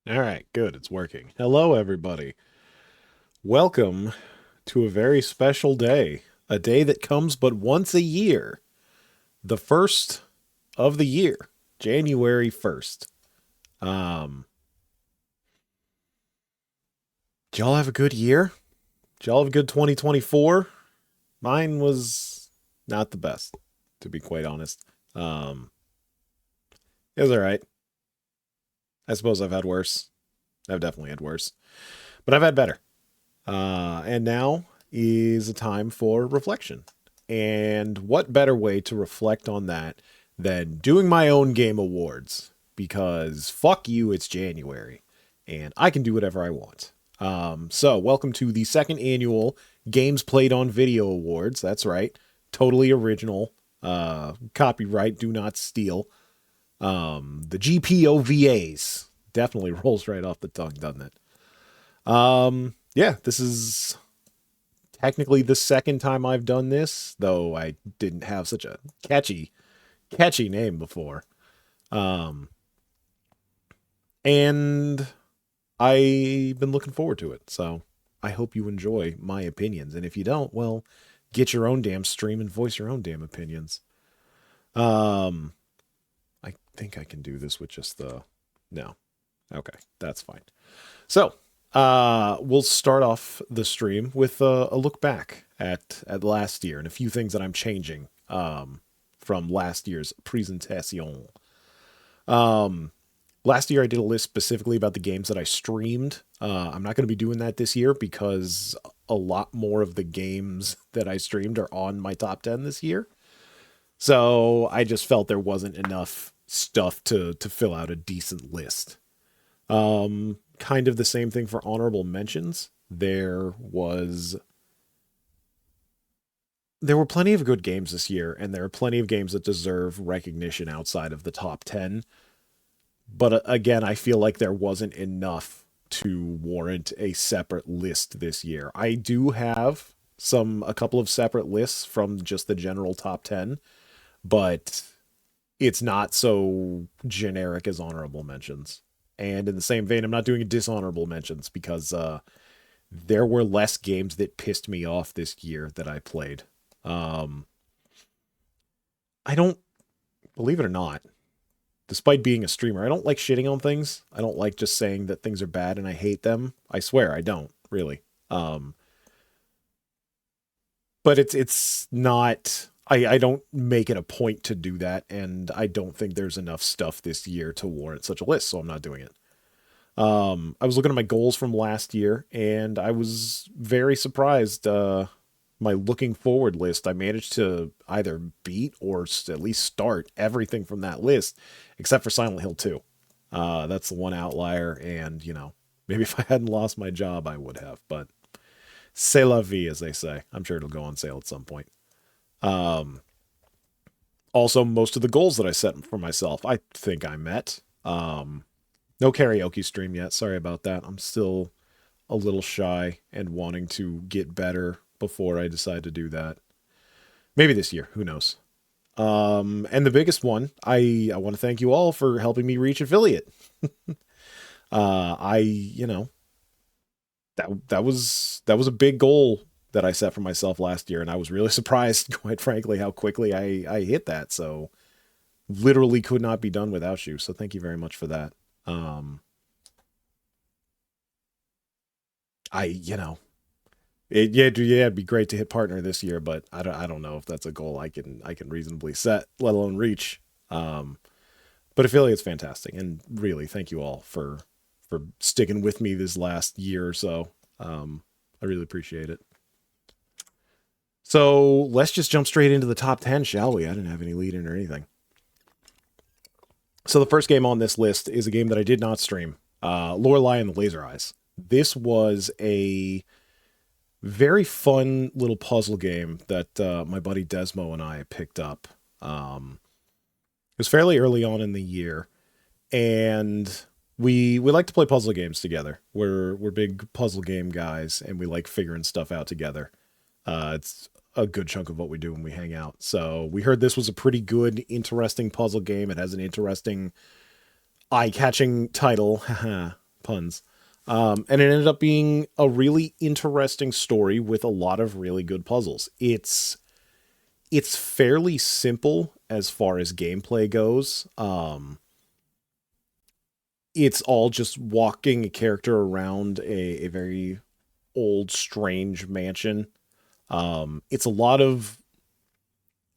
All right, good. It's working. Hello, everybody. Welcome to a very special day, a day that comes but once a year, the first of the year, January 1st. Um, did y'all have a good year? Did y'all have a good 2024? Mine was not the best, to be quite honest. Um, it was all right. I suppose I've had worse. I've definitely had worse, but I've had better. And now is a time for reflection. And what better way to reflect on that than doing my own game awards? Because fuck you, it's January, and I can do whatever I want. So, welcome to the second annual Games Played on Video Awards. That's right, totally original. Copyright, do not steal. The GPOVAs definitely rolls right off the tongue, doesn't it? Yeah, this is technically the second time I've done this, though I didn't have such a catchy name before. Um, and I've been looking forward to it. So I hope you enjoy my opinions. And if you don't, well, get your own damn stream and voice your own damn opinions. Um, I think I can do this with just the no. Okay, that's fine. So, we'll start off the stream with a look back at last year and a few things that I'm changing from last year's presentation. Um, Last year I did a list specifically about the games that I streamed. I'm not going to be doing that this year because a lot more of the games that I streamed are on my top 10 this year. So I just felt there wasn't enough stuff to fill out a decent list. Kind of the same thing for honorable mentions. There were plenty of good games this year, and there are plenty of games that deserve recognition outside of the top 10. But again, I feel like there wasn't enough to warrant a separate list this year. I do have a couple of separate lists from just the general top 10, but it's not so generic as honorable mentions. And in the same vein, I'm not doing dishonorable mentions because there were less games that pissed me off this year that I played. Um, I don't believe it or not, despite being a streamer, I don't like shitting on things. I don't like just saying that things are bad and I hate them. I swear I don't really. Um, but it's not. I don't make it a point to do that, and I don't think there's enough stuff this year to warrant such a list, so I'm not doing it. I was looking at my goals from last year, and I was very surprised. My looking forward list, I managed to either beat or at least start everything from that list, except for Silent Hill 2. That's the one outlier, and maybe if I hadn't lost my job, I would have. But c'est la vie, as they say. I'm sure it'll go on sale at some point. Um, Also, most of the goals that I set for myself, I think I met. No karaoke stream yet. Sorry about that. I'm still a little shy and wanting to get better before I decide to do that. Maybe this year. Who knows? And the biggest one, I want to thank you all for helping me reach affiliate. That was a big goal that I set for myself last year, and I was really surprised, quite frankly, how quickly I hit that. So literally could not be done without you. So thank you very much for that. Um, I it'd be great to hit partner this year, but I don't know if that's a goal I can reasonably set, let alone reach. Um, but affiliate's fantastic, and really thank you all for sticking with me this last year or so. I really appreciate it. So let's just jump straight into the top 10, shall we? I didn't have any lead in or anything. So the first game on this list is a game that I did not stream, Lorelei and the Laser Eyes. This was a very fun little puzzle game that my buddy Desmo and I picked up. It was fairly early on in the year, and we like to play puzzle games together. We're big puzzle game guys, and we like figuring stuff out together. It's a good chunk of what we do when we hang out. So we heard this was a pretty good, interesting puzzle game. It has an interesting, eye-catching title, puns. And it ended up being a really interesting story with a lot of really good puzzles. It's fairly simple as far as gameplay goes. It's all just walking a character around a very old, strange mansion. It's a lot of,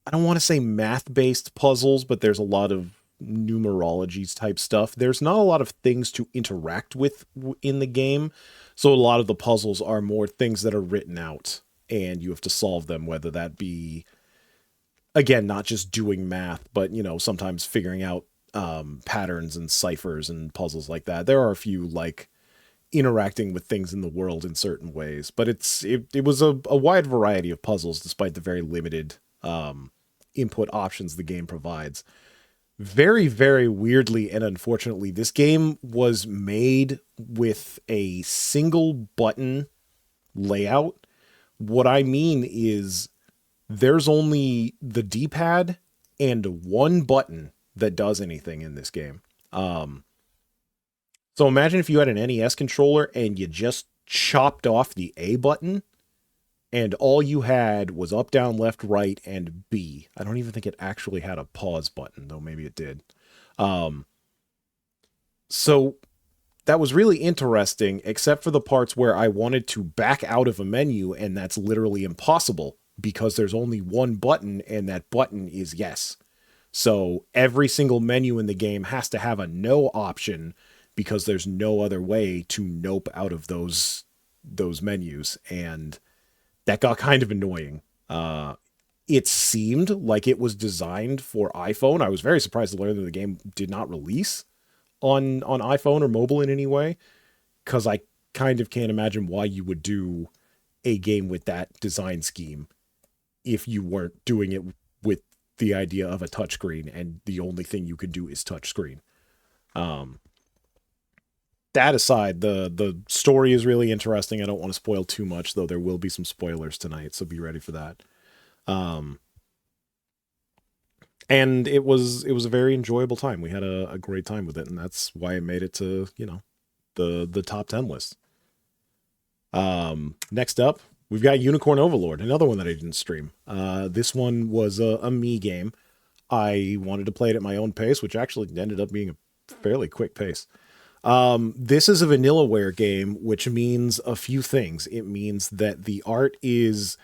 I don't want to say math based puzzles, but there's a lot of numerologies type stuff. There's not a lot of things to interact with in the game. So a lot of the puzzles are more things that are written out and you have to solve them, whether that be, again, not just doing math, but, sometimes figuring out patterns and ciphers and puzzles like that. There are a few like interacting with things in the world in certain ways, but it was a wide variety of puzzles despite the very limited input options the game provides. Very, very weirdly and unfortunately, this game was made with a single button layout. What I mean is there's only the D-pad and one button that does anything in this game. So imagine if you had an NES controller and you just chopped off the A button and all you had was up, down, left, right, and B. I don't even think it actually had a pause button, though maybe it did. So that was really interesting, except for the parts where I wanted to back out of a menu, and that's literally impossible because there's only one button, and that button is yes. So every single menu in the game has to have a no option because there's no other way to nope out of those menus, and that got kind of annoying. It seemed like it was designed for iPhone. I was very surprised to learn that the game did not release on iPhone or mobile in any way, because I kind of can't imagine why you would do a game with that design scheme if you weren't doing it with the idea of a touchscreen and the only thing you can do is touchscreen. That aside, the story is really interesting. I don't want to spoil too much, though there will be some spoilers tonight, so be ready for that. And it was a very enjoyable time. We had a great time with it, and that's why it made it to, the top 10 list. Next up, we've got Unicorn Overlord, another one that I didn't stream. This one was a me game. I wanted to play it at my own pace, which actually ended up being a fairly quick pace. This is a Vanillaware game, which means a few things. It means that the art is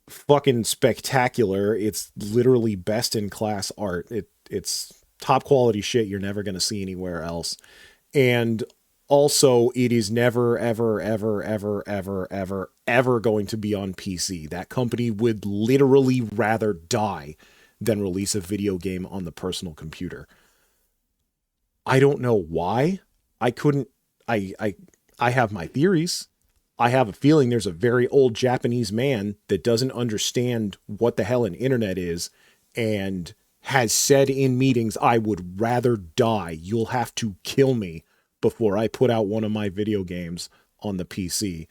fucking spectacular. It's literally best in class art. It's top quality shit you're never going to see anywhere else. And also, it is never, ever, ever, ever, ever, ever, ever going to be on PC. That company would literally rather die than release a video game on the personal computer. I don't know why. I have my theories. I have a feeling there's a very old Japanese man that doesn't understand what the hell an internet is and has said in meetings, I would rather die. You'll have to kill me before I put out one of my video games on the PC.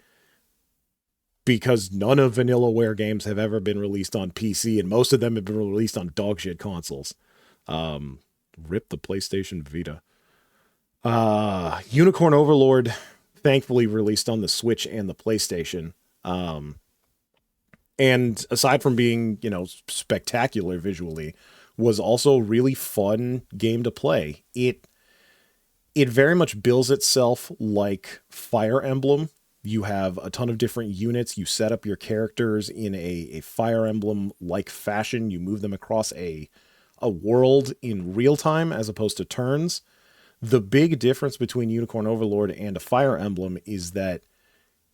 Because none of Vanillaware games have ever been released on PC, and most of them have been released on dogshit consoles. Rip the PlayStation Vita. Unicorn Overlord, thankfully released on the Switch and the PlayStation. And aside from being, spectacular visually, was also a really fun game to play. It very much bills itself like Fire Emblem. You have a ton of different units. You set up your characters in a Fire Emblem-like fashion. You move them across a world in real time as opposed to turns. The big difference between Unicorn Overlord and a Fire Emblem is that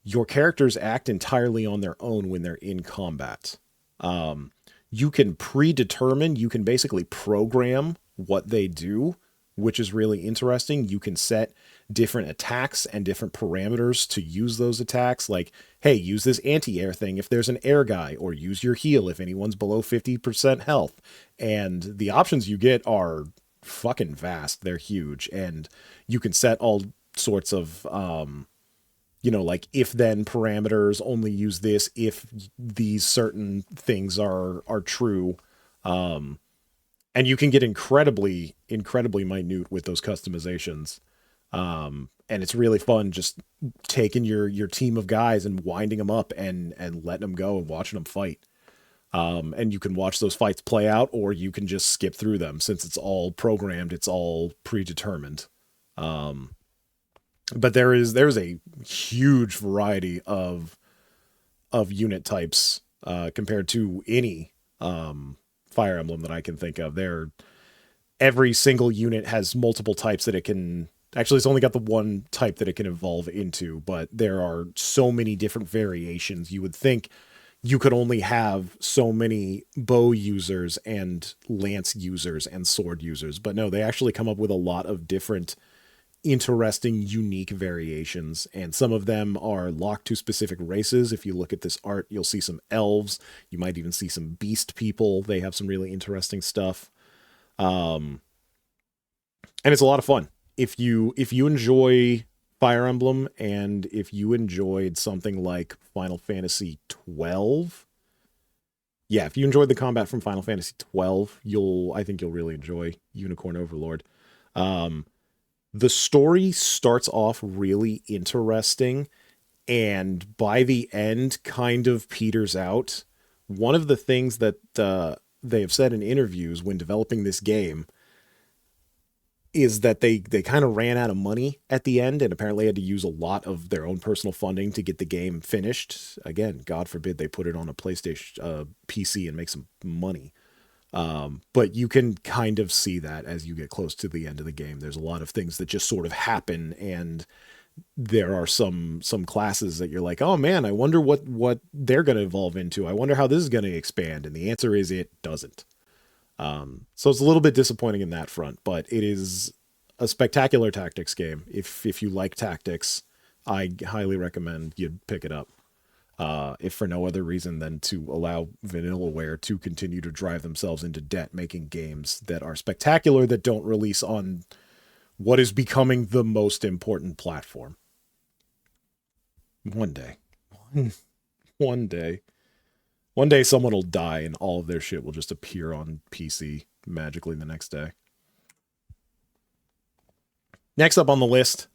your characters act entirely on their own when they're in combat. You can predetermine, you can basically program what they do, which is really interesting. You can set different attacks and different parameters to use those attacks. Like, hey, use this anti-air thing if there's an air guy, or use your heal if anyone's below 50% health. And the options you get are fucking vast. They're huge. And you can set all sorts of, like if then parameters, only use this if these certain things are true. And you can get incredibly, incredibly minute with those customizations. And it's really fun just taking your team of guys and winding them up and letting them go and watching them fight. And you can watch those fights play out, or you can just skip through them since it's all programmed, it's all predetermined. Um, but there's a huge variety of unit types compared to any Fire Emblem that I can think of. Every single unit has multiple types that it can. Actually, it's only got the one type that it can evolve into, but there are so many different variations. You would think you could only have so many bow users and lance users and sword users, but no, they actually come up with a lot of different interesting, unique variations, and some of them are locked to specific races. If you look at this art, you'll see some elves. You might even see some beast people. They have some really interesting stuff, and it's a lot of fun. If you enjoy Fire Emblem, and if you enjoyed something like Final Fantasy 12, yeah, if you enjoyed the combat from Final Fantasy 12, I think you'll really enjoy Unicorn Overlord. Um, the story starts off really interesting, and by the end kind of peters out. One of the things that they have said in interviews when developing this game is that they kind of ran out of money at the end, and apparently had to use a lot of their own personal funding to get the game finished. Again, God forbid they put it on a PlayStation PC and make some money. But you can kind of see that as you get close to the end of the game. There's a lot of things that just sort of happen, and there are some classes that you're like, oh man, I wonder what they're going to evolve into. I wonder how this is going to expand. And the answer is it doesn't. So it's a little bit disappointing in that front, but it is a spectacular tactics game. If you like tactics, I highly recommend you pick it up. If for no other reason than to allow Vanillaware to continue to drive themselves into debt making games that are spectacular that don't release on what is becoming the most important platform. One day. One day. One day someone will die and all of their shit will just appear on PC magically the next day. Next up on the list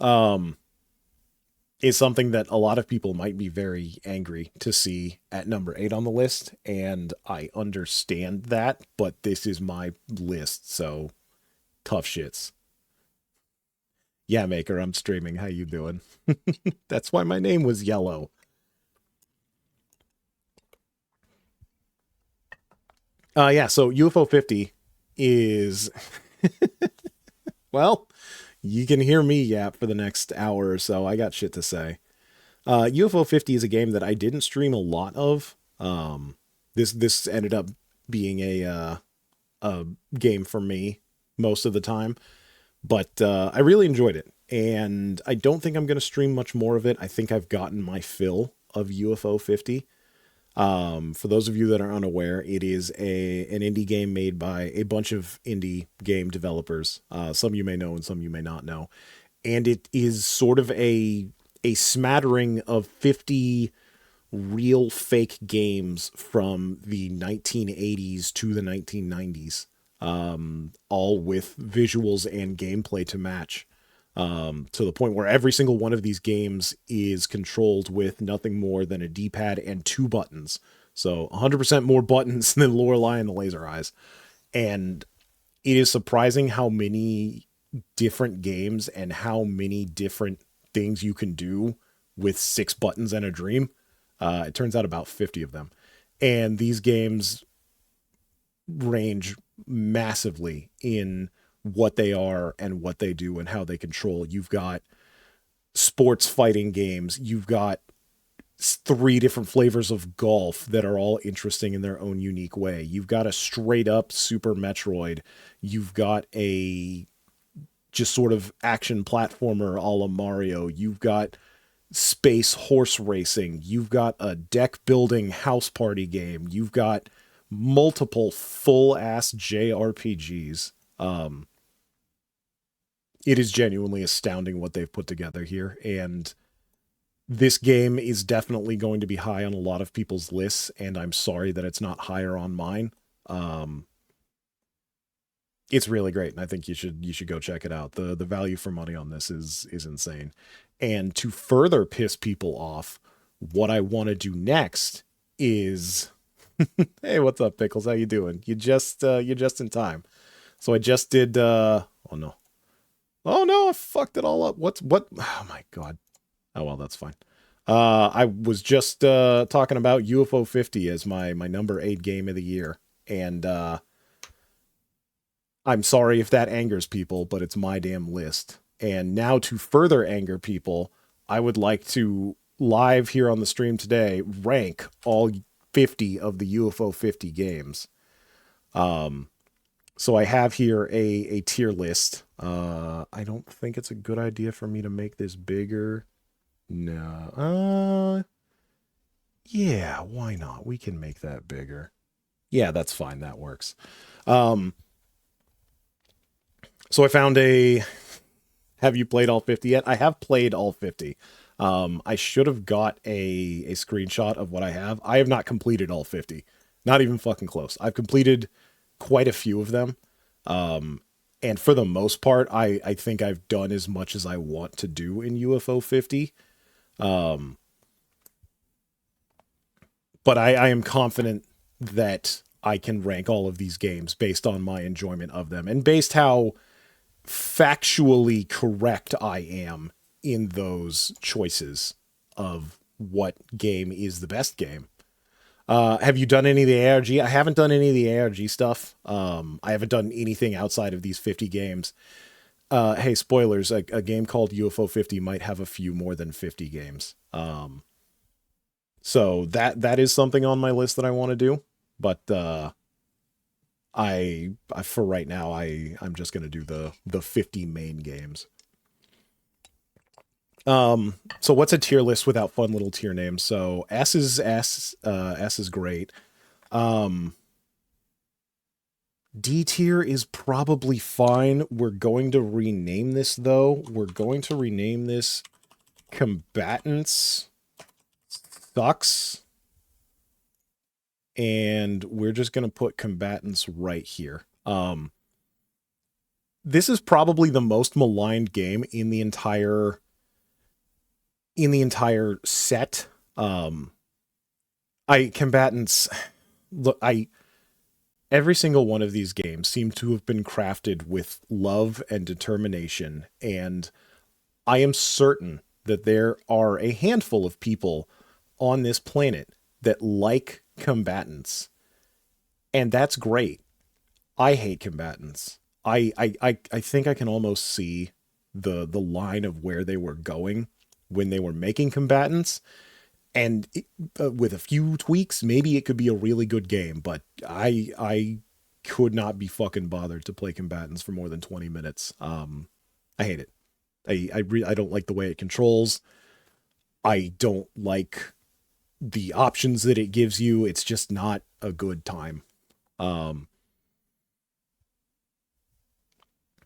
is something that a lot of people might be very angry to see at number 8 on the list, and I understand that, but this is my list, so tough shits. Yeah, Maker, I'm streaming. How you doing? That's why my name was yellow. Yeah, so UFO 50 is well, you can hear me yap for the next hour or so. I got shit to say. UFO 50 is a game that I didn't stream a lot of. This ended up being a game for me most of the time, but I really enjoyed it, and I don't think I'm going to stream much more of it. I think I've gotten my fill of UFO 50. For those of you that are unaware, it is an indie game made by a bunch of indie game developers. Some you may know and some you may not know. And it is sort of a smattering of 50 real fake games from the 1980s to the 1990s, all with visuals and gameplay to match. To the point where every single one of these games is controlled with nothing more than a D-pad and 2 buttons. So 100% more buttons than Lorelei and the Laser Eyes. And it is surprising how many different games and how many different things you can do with 6 buttons and a dream. It turns out about 50 of them. And these games range massively in what they are and what they do and how they control. You've got sports fighting games. You've got 3 different flavors of golf that are all interesting in their own unique way. You've got a straight up Super Metroid. You've got a just sort of action platformer a la Mario. You've got space horse racing. You've got a deck building house party game. You've got multiple full ass JRPGs. It is genuinely astounding what they've put together here, and this game is definitely going to be high on a lot of people's lists, and I'm sorry that it's not higher on mine. It's really great, and I think you should go check it out. The value for money on this is insane. And to further piss people off, what I want to do next is, hey, what's up, Pickles? How you doing? You're just in time. So I just did oh no. Oh no, I fucked it all up. What oh my god. Oh well, that's fine. I was just talking about UFO 50 as my number 8 game of the year. And I'm sorry if that angers people, but it's my damn list. And now to further anger people, I would like to live here on the stream today rank all 50 of the UFO 50 games. So I have here a tier list. I don't think it's a good idea for me to make this bigger. No. Yeah, why not? We can make that bigger. Yeah, that's fine. That works. Um, so I found a. Have you played all 50 yet? I have played all 50. I should have got a screenshot of what I have. I have not completed all 50. Not even fucking close. I've completed quite a few of them. And for the most part, I think I've done as much as I want to do in UFO 50. But I am confident that I can rank all of these games based on my enjoyment of them and based how factually correct I am in those choices of what game is the best game. Have you done any of the ARG? I haven't done any of the ARG stuff. I haven't done anything outside of these 50 games. Hey, spoilers, a game called UFO 50 might have a few more than 50 games. So that is something on my list that I want to do. But I for right now I'm just gonna do the 50 main games. So what's a tier list without fun little tier names? So S is great. D tier is probably fine. We're going to rename this though. We're going to rename this Combatants Sucks. And we're just going to put Combatants right here. This is probably the most maligned game in the entire set. Combatants, look, every single one of these games seem to have been crafted with love and determination, and I am certain that there are a handful of people on this planet that like Combatants, and that's great. I hate Combatants. I think I can almost see the line of where they were going when they were making Combatants, and with a few tweaks, maybe it could be a really good game. But I could not be fucking bothered to play Combatants for more than 20 minutes. I hate it. I don't like the way it controls. I don't like the options that it gives you. It's just not a good time.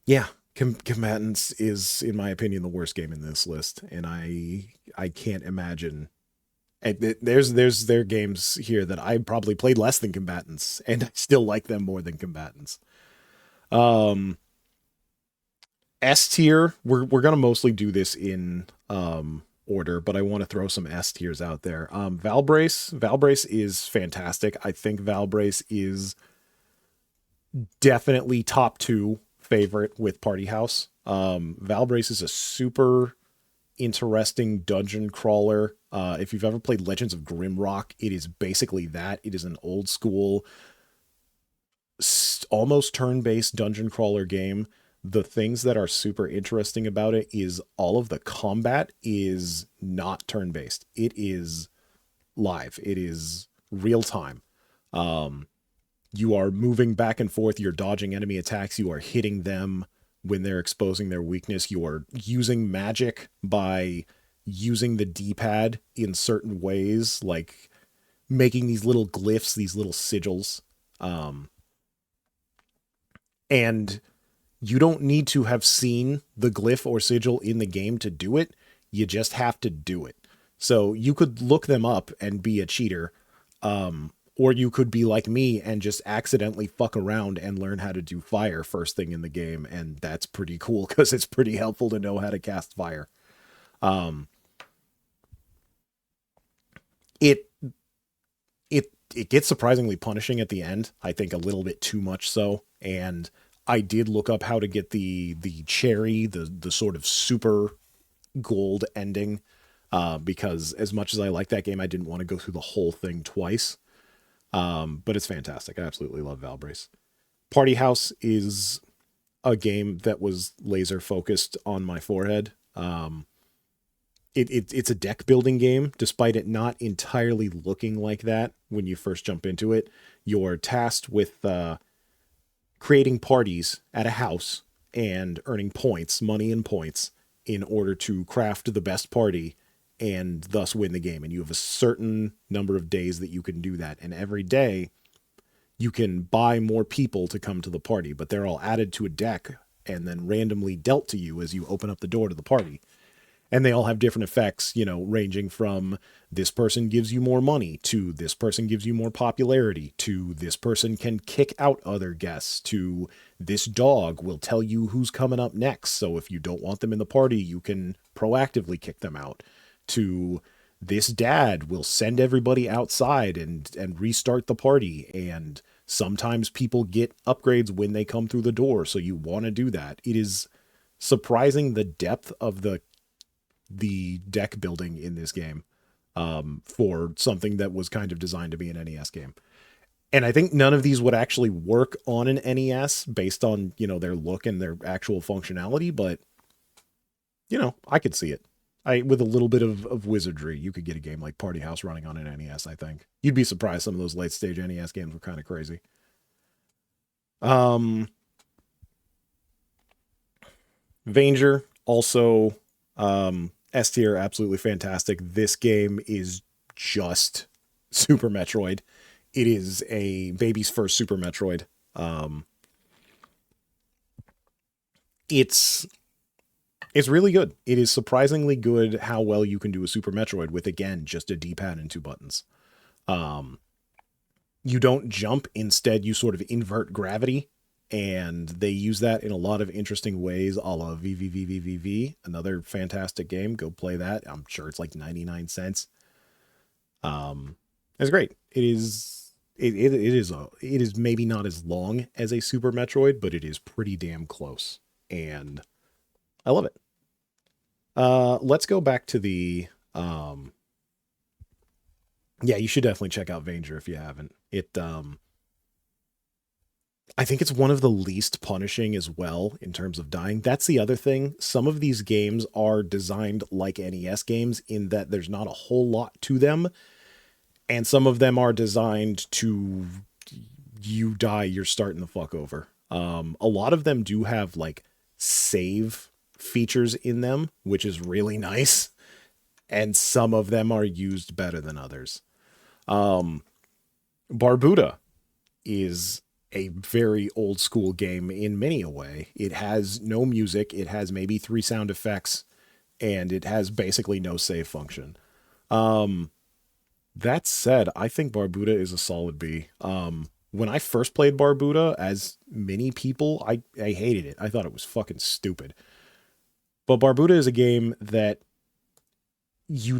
Yeah, Combatants is, in my opinion, the worst game in this list, and I can't imagine. And there's their games here that I probably played less than Combatants, and I still like them more than Combatants. S tier, we're gonna mostly do this in order, but I want to throw some S tiers out there. Valbrace is fantastic. I think Valbrace is definitely top 2 favorite with Party House. Valbrace is a super interesting dungeon crawler. If you've ever played Legends of Grimrock, it is basically that. It is an old school, almost turn-based dungeon crawler game. The things that are super interesting about it is all of the combat is not turn-based. It is live. It is real time. You are moving back and forth. You're dodging enemy attacks. You are hitting them when they're exposing their weakness. You are using magic by using the D-pad in certain ways, like making these little glyphs, these little sigils. And you don't need to have seen the glyph or sigil in the game to do it. You just have to do it. So you could look them up and be a cheater, Or you could be like me and just accidentally fuck around and learn how to do fire first thing in the game, and that's pretty cool because it's pretty helpful to know how to cast fire. Um, it it gets surprisingly punishing at the end. I think a little bit too much so. And I did look up how to get the cherry, the sort of super gold ending, because as much as I like that game, I didn't want to go through the whole thing twice. But it's fantastic. I absolutely love Valbrace. Party House is a game that was laser focused on my forehead. It's a deck building game, despite it not entirely looking like that when you first jump into it. You're tasked with creating parties at a house and earning points, money and points, in order to craft the best party and thus win the game. And you have a certain number of days that you can do that. And every day you can buy more people to come to the party, but they're all added to a deck and then randomly dealt to you as you open up the door to the party. And they all have different effects, ranging from this person gives you more money to this person gives you more popularity to this person can kick out other guests to this dog will tell you who's coming up next. So if you don't want them in the party, you can proactively kick them out, to this dad will send everybody outside and restart the party. And sometimes people get upgrades when they come through the door. So you want to do that. It is surprising the depth of the deck building in this game, for something that was kind of designed to be an NES game. And I think none of these would actually work on an NES based on, their look and their actual functionality, but I could see it. With a little bit of wizardry, you could get a game like Party House running on an NES, I think. You'd be surprised some of those late stage NES games were kind of crazy. Vanger, also, S tier, absolutely fantastic. This game is just Super Metroid. It is a baby's first Super Metroid. It's really good. It is surprisingly good how well you can do a Super Metroid with, again, just a D-pad and 2 buttons. You don't jump. Instead, you sort of invert gravity. And they use that in a lot of interesting ways, a la VVVVVV, another fantastic game. Go play that. I'm sure it's like 99 cents. It's great. It is maybe not as long as a Super Metroid, but it is pretty damn close. And I love it. Let's go back to the, yeah, you should definitely check out Vanger if you haven't. I think it's one of the least punishing as well in terms of dying. That's the other thing. Some of these games are designed like NES games in that there's not a whole lot to them. And some of them are designed to, you die, you're starting the fuck over. A lot of them do have like save features in them, which is really nice. And some of them are used better than others. Barbuda is a very old school game in many a way. It has no music. It has maybe 3 sound effects, and it has basically no save function. That said, I think Barbuda is a solid B. When I first played Barbuda, as many people, I hated it. I thought it was fucking stupid. But Barbuda is a game that you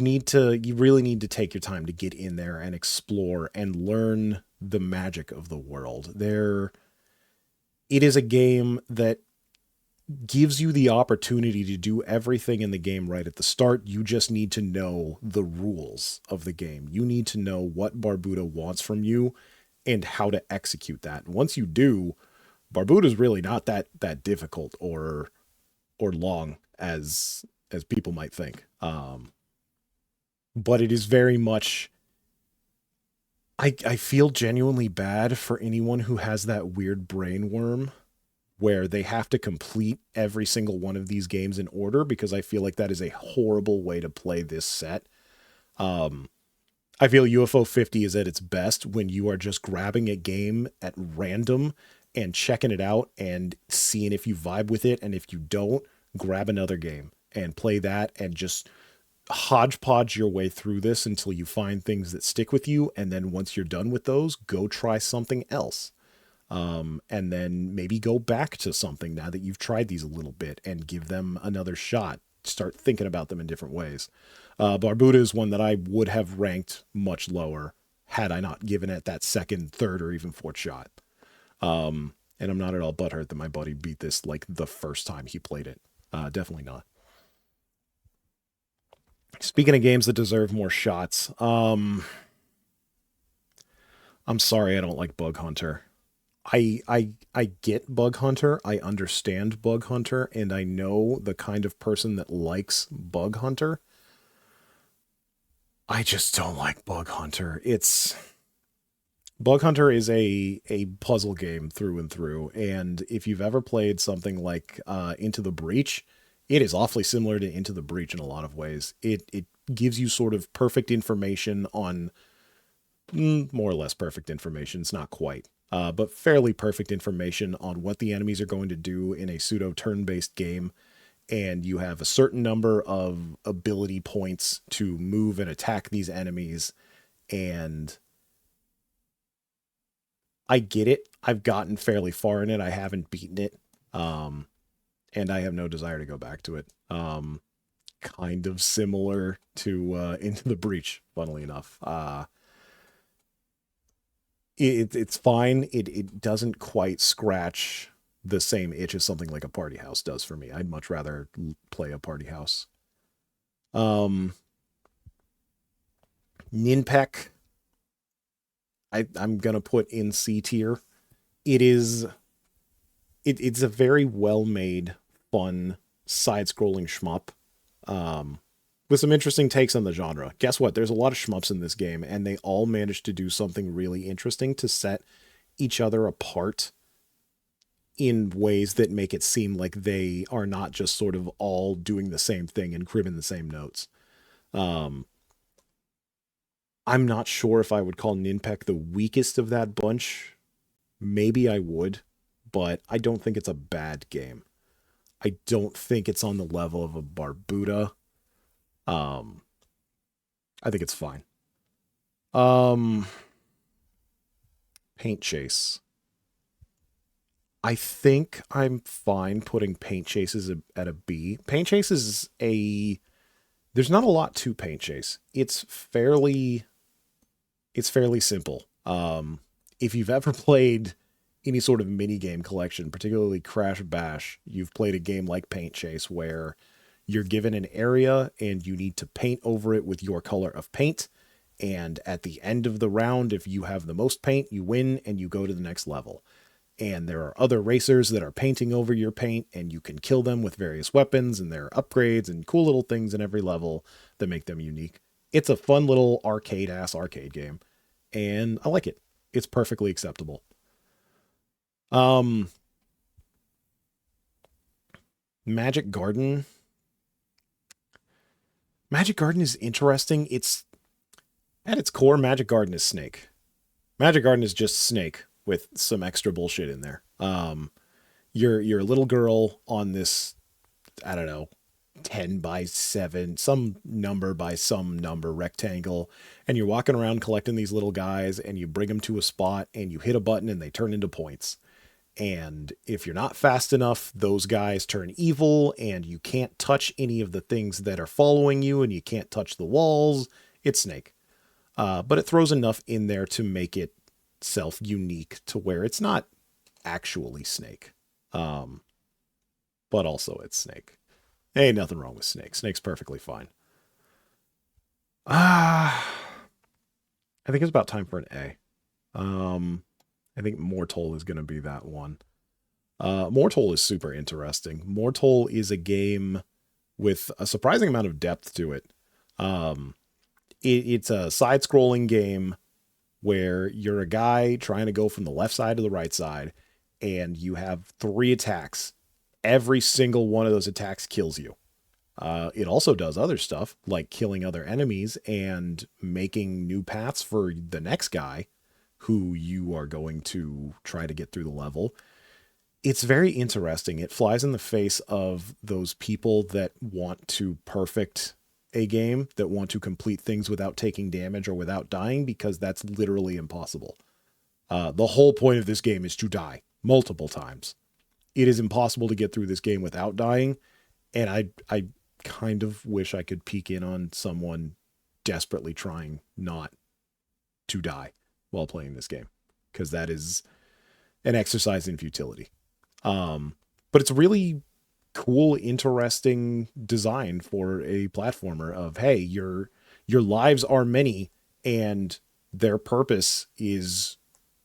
really need to take your time to get in there and explore and learn the magic of the world. It is a game that gives you the opportunity to do everything in the game right at the start. You just need to know the rules of the game. You need to know what Barbuda wants from you and how to execute that. And once you do, Barbuda is really not that difficult or long as people might think. But it is very much, I feel genuinely bad for anyone who has that weird brain worm where they have to complete every single one of these games in order, because I feel like that is a horrible way to play this set. I feel UFO 50 is at its best when you are just grabbing a game at random and checking it out and seeing if you vibe with it. And if you don't, grab another game and play that and just hodgepodge your way through this until you find things that stick with you, and then once you're done with those, go try something else. And then maybe go back to something now that you've tried these a little bit and give them another shot. Start thinking about them in different ways. Barbuda is one that I would have ranked much lower had I not given it that second, third, or even fourth shot. And I'm not at all butthurt that my buddy beat this like the first time he played it. Definitely not. Speaking of games that deserve more shots, I'm sorry I don't like Bug Hunter. I get Bug Hunter. I understand Bug Hunter, and I know the kind of person that likes Bug Hunter. I just don't like Bug Hunter. It's Bug Hunter is a puzzle game through and through, and if you've ever played something like Into the Breach, it is awfully similar to Into the Breach in a lot of ways. It gives you sort of perfect information on more or less perfect information. It's not quite, but fairly perfect information on what the enemies are going to do in a pseudo turn-based game. And you have a certain number of ability points to move and attack these enemies. And I get it. I've gotten fairly far in it. I haven't beaten it. And I have no desire to go back to it. Kind of similar to Into the Breach, funnily enough. It's fine. It doesn't quite scratch the same itch as something like a Party House does for me. I'd much rather play a Party House. Ninpek, I'm gonna put in C tier. It's a very well made, fun side scrolling shmup. Um, with some interesting takes on the genre. Guess what? There's a lot of shmups in this game, and they all managed to do something really interesting to set each other apart in ways that make it seem like they are not just sort of all doing the same thing and cribbing the same notes. Um, I'm not sure if I would call Ninpek the weakest of that bunch. Maybe I would, but I don't think it's a bad game. I don't think it's on the level of a Barbuda. Um, I think it's fine. Um, Paint Chase. I think I'm fine putting Paint Chases at a B. Paint Chase is a there's not a lot to Paint Chase. It's fairly simple. If you've ever played any sort of mini game collection, particularly Crash Bash, you've played a game like Paint Chase where you're given an area and you need to paint over it with your color of paint. And at the end of the round, if you have the most paint, you win and you go to the next level. And there are other racers that are painting over your paint, and you can kill them with various weapons, and there are upgrades and cool little things in every level that make them unique. It's a fun little arcade game, and I like it. It's perfectly acceptable. Um, Magic Garden. Magic Garden is interesting. It's at its core, Magic Garden is Snake. Magic Garden is just Snake with some extra bullshit in there. You're a little girl on this, I don't know, 10 by 7, some number by some number rectangle, and you're walking around collecting these little guys, and you bring them to a spot, and you hit a button, and they turn into points. And if you're not fast enough, those guys turn evil, and you can't touch any of the things that are following you, and you can't touch the walls. It's Snake. But it throws enough in there to make it self unique to where it's not actually Snake. Um, but also it's Snake. Ain't nothing wrong with Snake. Snake's perfectly fine. Ah, I think it's about time for an A. I think Mortal is going to be that one. Mortal is super interesting. Mortal is a game with a surprising amount of depth to it. Um, it's a side-scrolling game where you're a guy trying to go from the left side to the right side, and you have 3 attacks. Every single one of those attacks kills you. It also does other stuff, like killing other enemies and making new paths for the next guy who you are going to try to get through the level. It's very interesting. It flies in the face of those people that want to perfect a game that want to complete things without taking damage or without dying, because that's literally impossible. The whole point of this game is to die multiple times. It is impossible to get through this game without dying, and I kind of wish I could peek in on someone desperately trying not to die while playing this game, because that is an exercise in futility. But it's really cool, interesting design for a platformer of, hey, your lives are many and their purpose is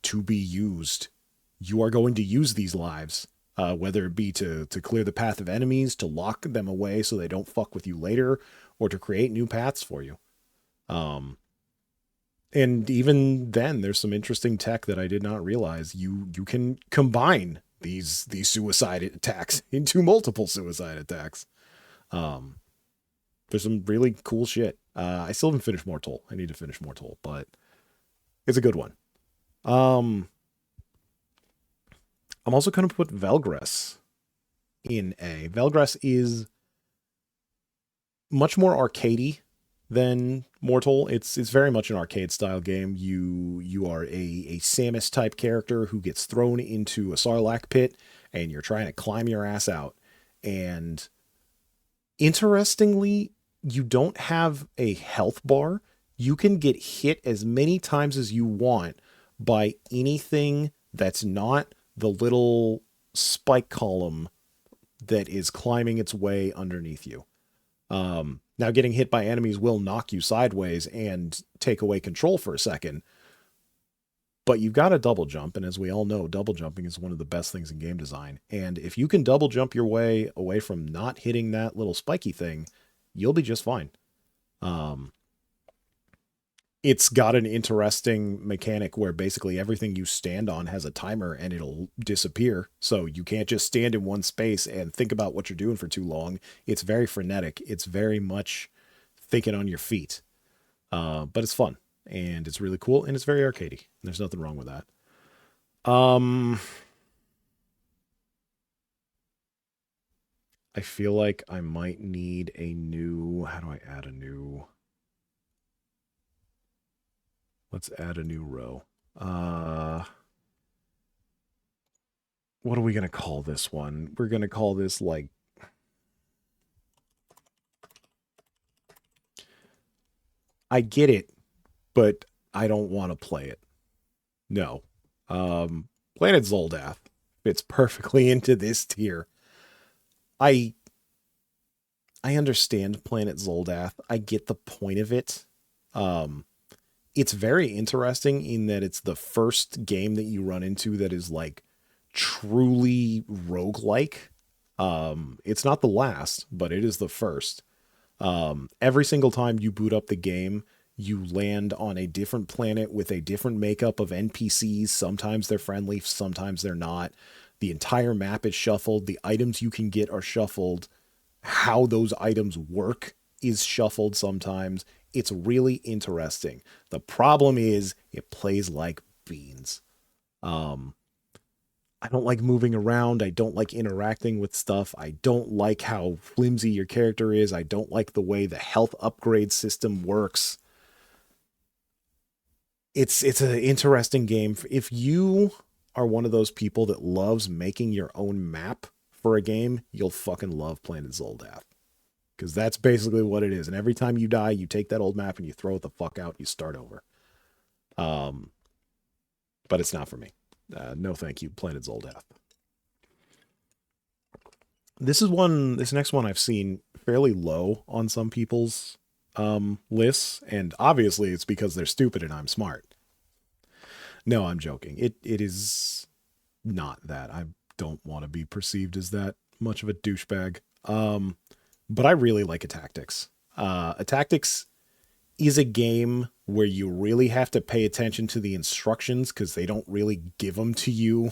to be used. You are going to use these lives, whether it be to clear the path of enemies, to lock them away so they don't fuck with you later, or to create new paths for you. And even then, there's some interesting tech that I did not realize. You can combine these suicide attacks into multiple suicide attacks. There's some really cool shit. I still haven't finished Mortal. I need to finish Mortal, but it's a good one. I'm also going to put Valgress in A. Valgress is much more arcadey than Mortal. It's very much an arcade style game. You are a Samus type character who gets thrown into a Sarlacc pit, and you're trying to climb your ass out. And interestingly, you don't have a health bar. You can get hit as many times as you want by anything that's not the little spike column that is climbing its way underneath you. Now, getting hit by enemies will knock you sideways and take away control for a second, but you've got a double jump, and as we all know, double jumping is one of the best things in game design. And if you can double jump your way away from not hitting that little spiky thing, you'll be just fine. It's got an interesting mechanic where basically everything you stand on has a timer and it'll disappear. So you can't just stand in one space and think about what you're doing for too long. It's very frenetic. It's very much thinking on your feet. But it's fun and it's really cool and it's very arcadey. There's nothing wrong with that. I feel like I might need a new, how do I add a new? Let's add a new row. What are we going to call this one? We're going to call this like... I get it, but I don't want to play it. No. Planet Zoldath fits perfectly into this tier. I understand Planet Zoldath. I get the point of it. It's very interesting in that it's the first game that you run into that is like truly roguelike. It's not the last, but it is the first. Every single time you boot up the game, you land on a different planet with a different makeup of NPCs. Sometimes they're friendly, sometimes they're not. The entire map is shuffled. The items you can get are shuffled. How those items work is shuffled sometimes. It's really interesting. The problem is it plays like beans. I don't like moving around. I don't like interacting with stuff. I don't like how flimsy your character is. I don't like the way the health upgrade system works. It's an interesting game. If you are one of those people that loves making your own map for a game, you'll fucking love Planet Zoldath. Because that's basically what it is. And every time you die, you take that old map and you throw it the fuck out. You start over. But it's not for me. No thank you, Planet Zoldath. This next one I've seen fairly low on some people's lists. And obviously it's because they're stupid and I'm smart. No, I'm joking. It is not that. I don't want to be perceived as that much of a douchebag. But I really like Tactics. Tactics is a game where you really have to pay attention to the instructions because they don't really give them to you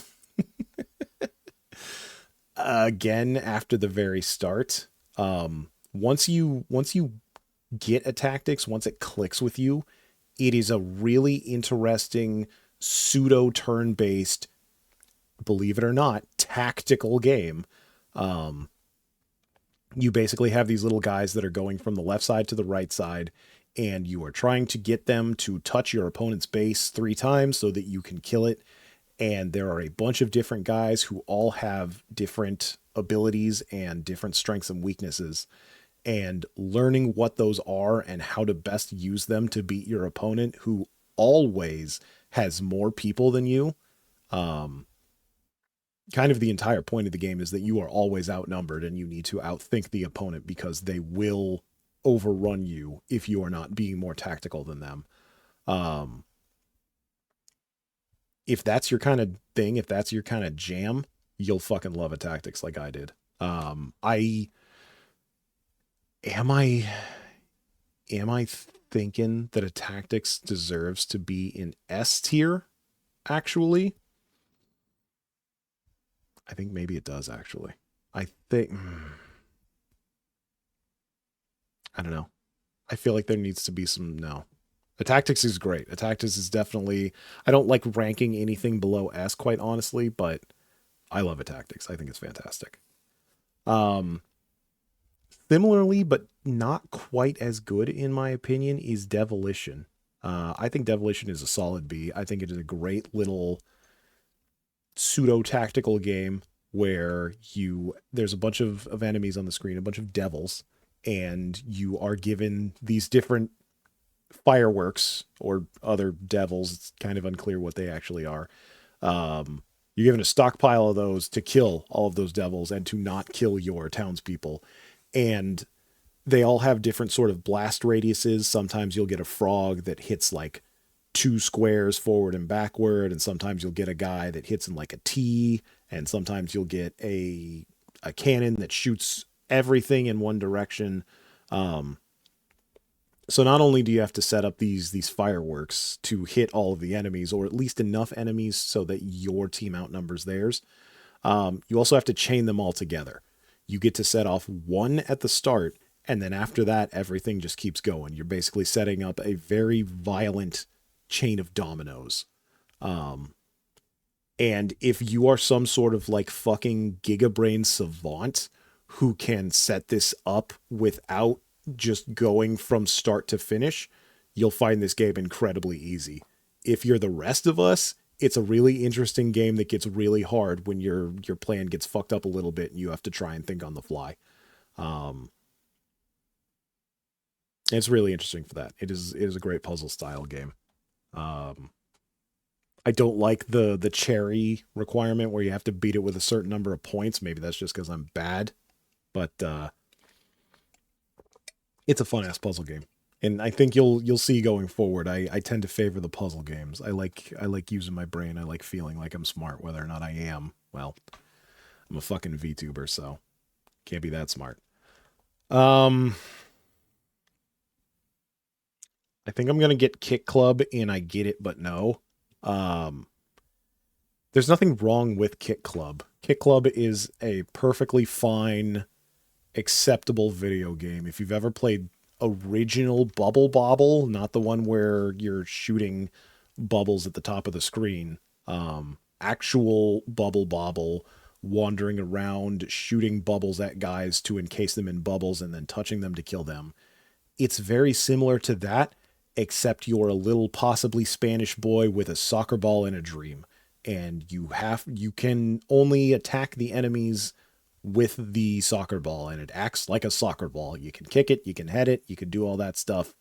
again after the very start. Once you get Tactics, once it clicks with you, it is a really interesting pseudo turn-based, believe it or not, tactical game. You basically have these little guys that are going from the left side to the right side, and you are trying to get them to touch your opponent's base 3 times so that you can kill it. And there are a bunch of different guys who all have different abilities and different strengths and weaknesses. And learning what those are and how to best use them to beat your opponent, who always has more people than you. Um, Kind of the entire point of the game is that you are always outnumbered and you need to outthink the opponent because they will overrun you if you are not being more tactical than them. Um, if that's your kind of thing, if that's your kind of jam, you'll fucking love a tactics like I did. I am I am I thinking that a tactics deserves to be in S tier? Actually, I think maybe it does. Actually, I think I don't know. I feel like there needs to be some no. A tactics is great. A tactics is definitely. I don't like ranking anything below S, quite honestly, but I love a tactics. I think it's fantastic. Um, Similarly, but not quite as good in my opinion, is Devolition. I think Devolition is a solid B. I think it is a great little pseudo tactical game where there's a bunch of enemies on the screen, a bunch of devils, and you are given these different fireworks or other devils. It's kind of unclear what they actually are. You're given a stockpile of those to kill all of those devils and to not kill your townspeople. And they all have different sort of blast radiuses. Sometimes you'll get a frog that hits like 2 squares forward and backward, and sometimes you'll get a guy that hits in like a T, and sometimes you'll get a cannon that shoots everything in one direction. Um, so not only do you have to set up these fireworks to hit all of the enemies, or at least enough enemies so that your team outnumbers theirs, you also have to chain them all together. You get to set off one at the start, and then after that, everything just keeps going. You're basically setting up a very violent chain of dominoes. Um, and if you are some sort of like fucking gigabrain savant who can set this up without just going from start to finish, you'll find this game incredibly easy. If you're the rest of us, it's a really interesting game that gets really hard when your plan gets fucked up a little bit and you have to try and think on the fly. Um, it's really interesting for that. It is a great puzzle style game. Um, I don't like the cherry requirement where you have to beat it with a certain number of points. Maybe that's just because I'm bad, but it's a fun ass puzzle game, and I think you'll see going forward. I tend to favor the puzzle games. I like using my brain. I like feeling like I'm smart, whether or not I am. Well, I'm a fucking VTuber, so can't be that smart. Um, I think I'm gonna get Kick Club, and I get it, but no. Um, there's nothing wrong with Kick Club. Kick Club is a perfectly fine, acceptable video game. If you've ever played original Bubble Bobble, not the one where you're shooting bubbles at the top of the screen, actual Bubble Bobble, wandering around shooting bubbles at guys to encase them in bubbles and then touching them to kill them. It's very similar to that, except you're a little possibly Spanish boy with a soccer ball and a dream. And you can only attack the enemies with the soccer ball, and it acts like a soccer ball. You can kick it, you can head it, you can do all that stuff.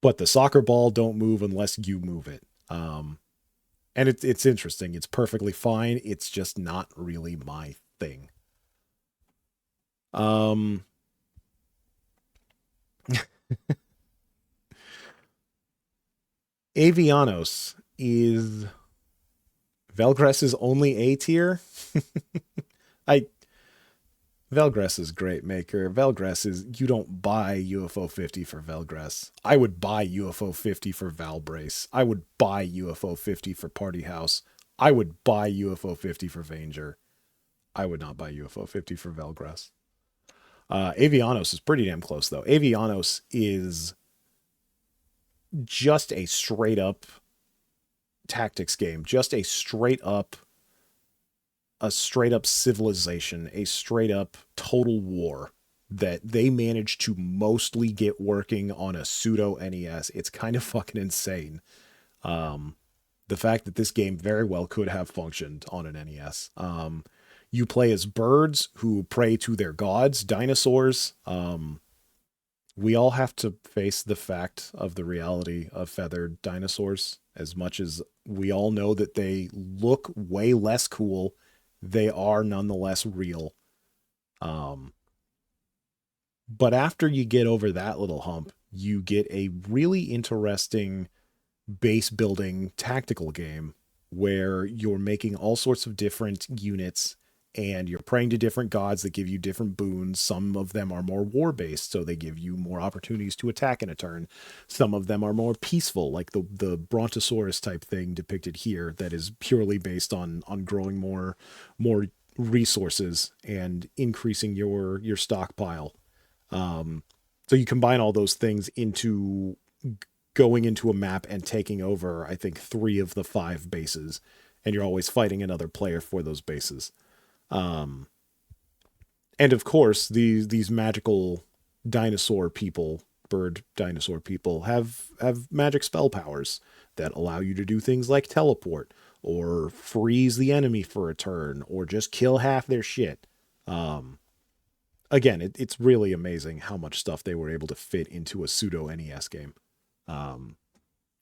But the soccer ball don't move unless you move it. And it's interesting. It's perfectly fine. It's just not really my thing. Um, Avianos is Velgress's only A tier. I Velgress is great maker. Velgress is you don't buy UFO 50 for Velgress. I would buy UFO 50 for Valbrace. I would buy UFO 50 for Party House. I would buy UFO 50 for Vanger. I would not buy UFO 50 for Velgress. Avianos is pretty damn close though. Avianos is just a straight up tactics game, just a straight up a straight up civilization, a straight up total war that they managed to mostly get working on a pseudo NES. It's kind of fucking insane. Um, the fact that this game very well could have functioned on an NES. You play as birds who pray to their gods, dinosaurs. We all have to face the fact of the reality of feathered dinosaurs. As much as we all know that they look way less cool, they are nonetheless real. Um, but after you get over that little hump, you get a really interesting base building tactical game where you're making all sorts of different units and you're praying to different gods that give you different boons. Some of them are more war based, so they give you more opportunities to attack in a turn. Some of them are more peaceful, like the Brontosaurus type thing depicted here, that is purely based on growing more resources and increasing your stockpile. So you combine all those things into going into a map and taking over, I think, 3 of the 5 bases, and you're always fighting another player for those bases. Um, and of course, these magical dinosaur people, bird dinosaur people, have magic spell powers that allow you to do things like teleport or freeze the enemy for a turn or just kill half their shit. Um, Again, it's really amazing how much stuff they were able to fit into a pseudo NES game. Um,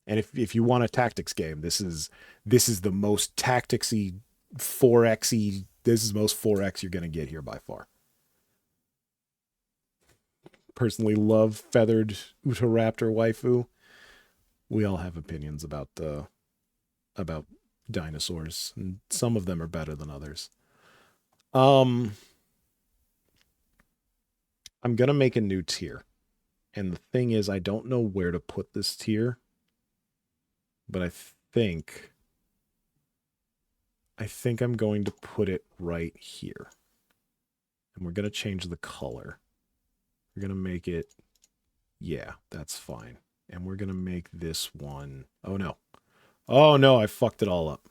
and if you want a tactics game, this is the most tacticsy 4xy. This is the most 4x you're gonna get here by far. Personally, love feathered Utahraptor waifu. We all have opinions about dinosaurs, and some of them are better than others. Um, I'm gonna make a new tier, and the thing is, I don't know where to put this tier, but think I think I'm going to put it right here. And we're going to change the color. We're going to make it, yeah, that's fine. And we're going to make this one, oh no. Oh no, I fucked it all up.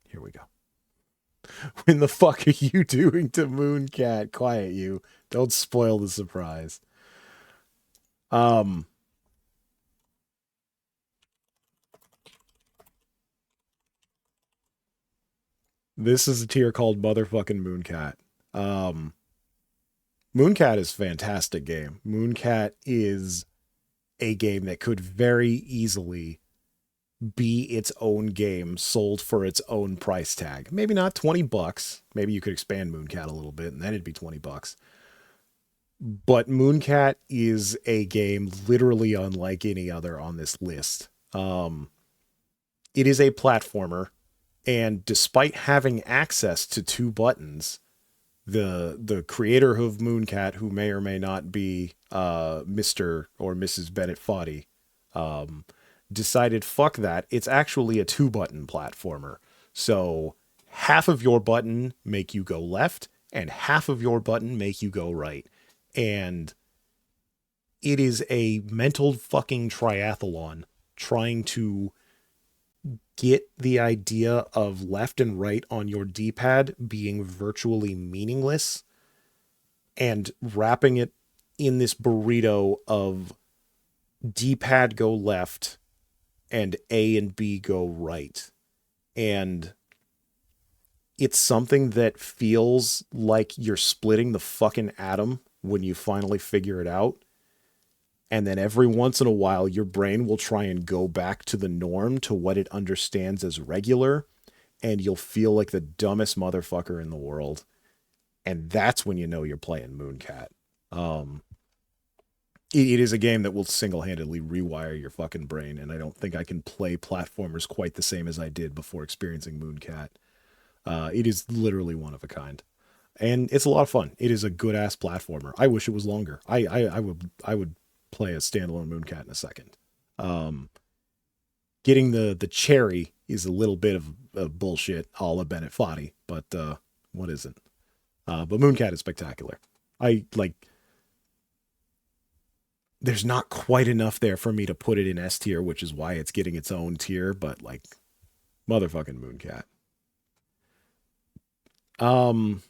Here we go. When the fuck are you doing to Mooncat? Quiet you. Don't spoil the surprise. This is a tier called motherfucking Mooncat. Mooncat is a fantastic game. Mooncat is a game that could very easily be its own game sold for its own price tag. Maybe not $20. Maybe you could expand Mooncat a little bit and then it'd be $20. But Mooncat is a game literally unlike any other on this list. It is a platformer, and despite having access to 2 buttons, the creator of Mooncat, who may or may not be Mr. or Mrs. Bennett Foddy, decided, fuck that, it's actually a 2-button platformer. So half of your button make you go left, and half of your button make you go right. And it is a mental fucking triathlon trying to get the idea of left and right on your D-pad being virtually meaningless and wrapping it in this burrito of D-pad go left and A and B go right. And it's something that feels like you're splitting the fucking atom when you finally figure it out. And then every once in a while, your brain will try and go back to the norm, to what it understands as regular, and you'll feel like the dumbest motherfucker in the world. And that's when you know you're playing Mooncat. It is a game that will single-handedly rewire your fucking brain, and I don't think I can play platformers quite the same as I did before experiencing Mooncat. It is literally one of a kind. And it's a lot of fun. It is a good-ass platformer. I wish it was longer. I would play a standalone Mooncat in a second. Getting the cherry is a little bit of bullshit, a la Bennett Foddy, but what isn't? But Mooncat is spectacular. There's not quite enough there for me to put it in S tier, which is why it's getting its own tier, but motherfucking Mooncat. Um,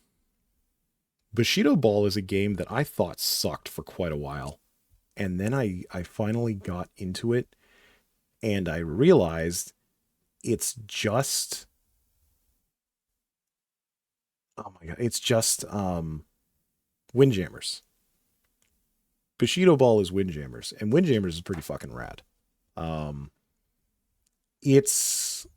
Bushido Ball is a game that I thought sucked for quite a while. And then I finally got into it and I realized it's just oh my god, it's just Windjammers. Bushido Ball is Windjammers, and Windjammers is pretty fucking rad. Um, it's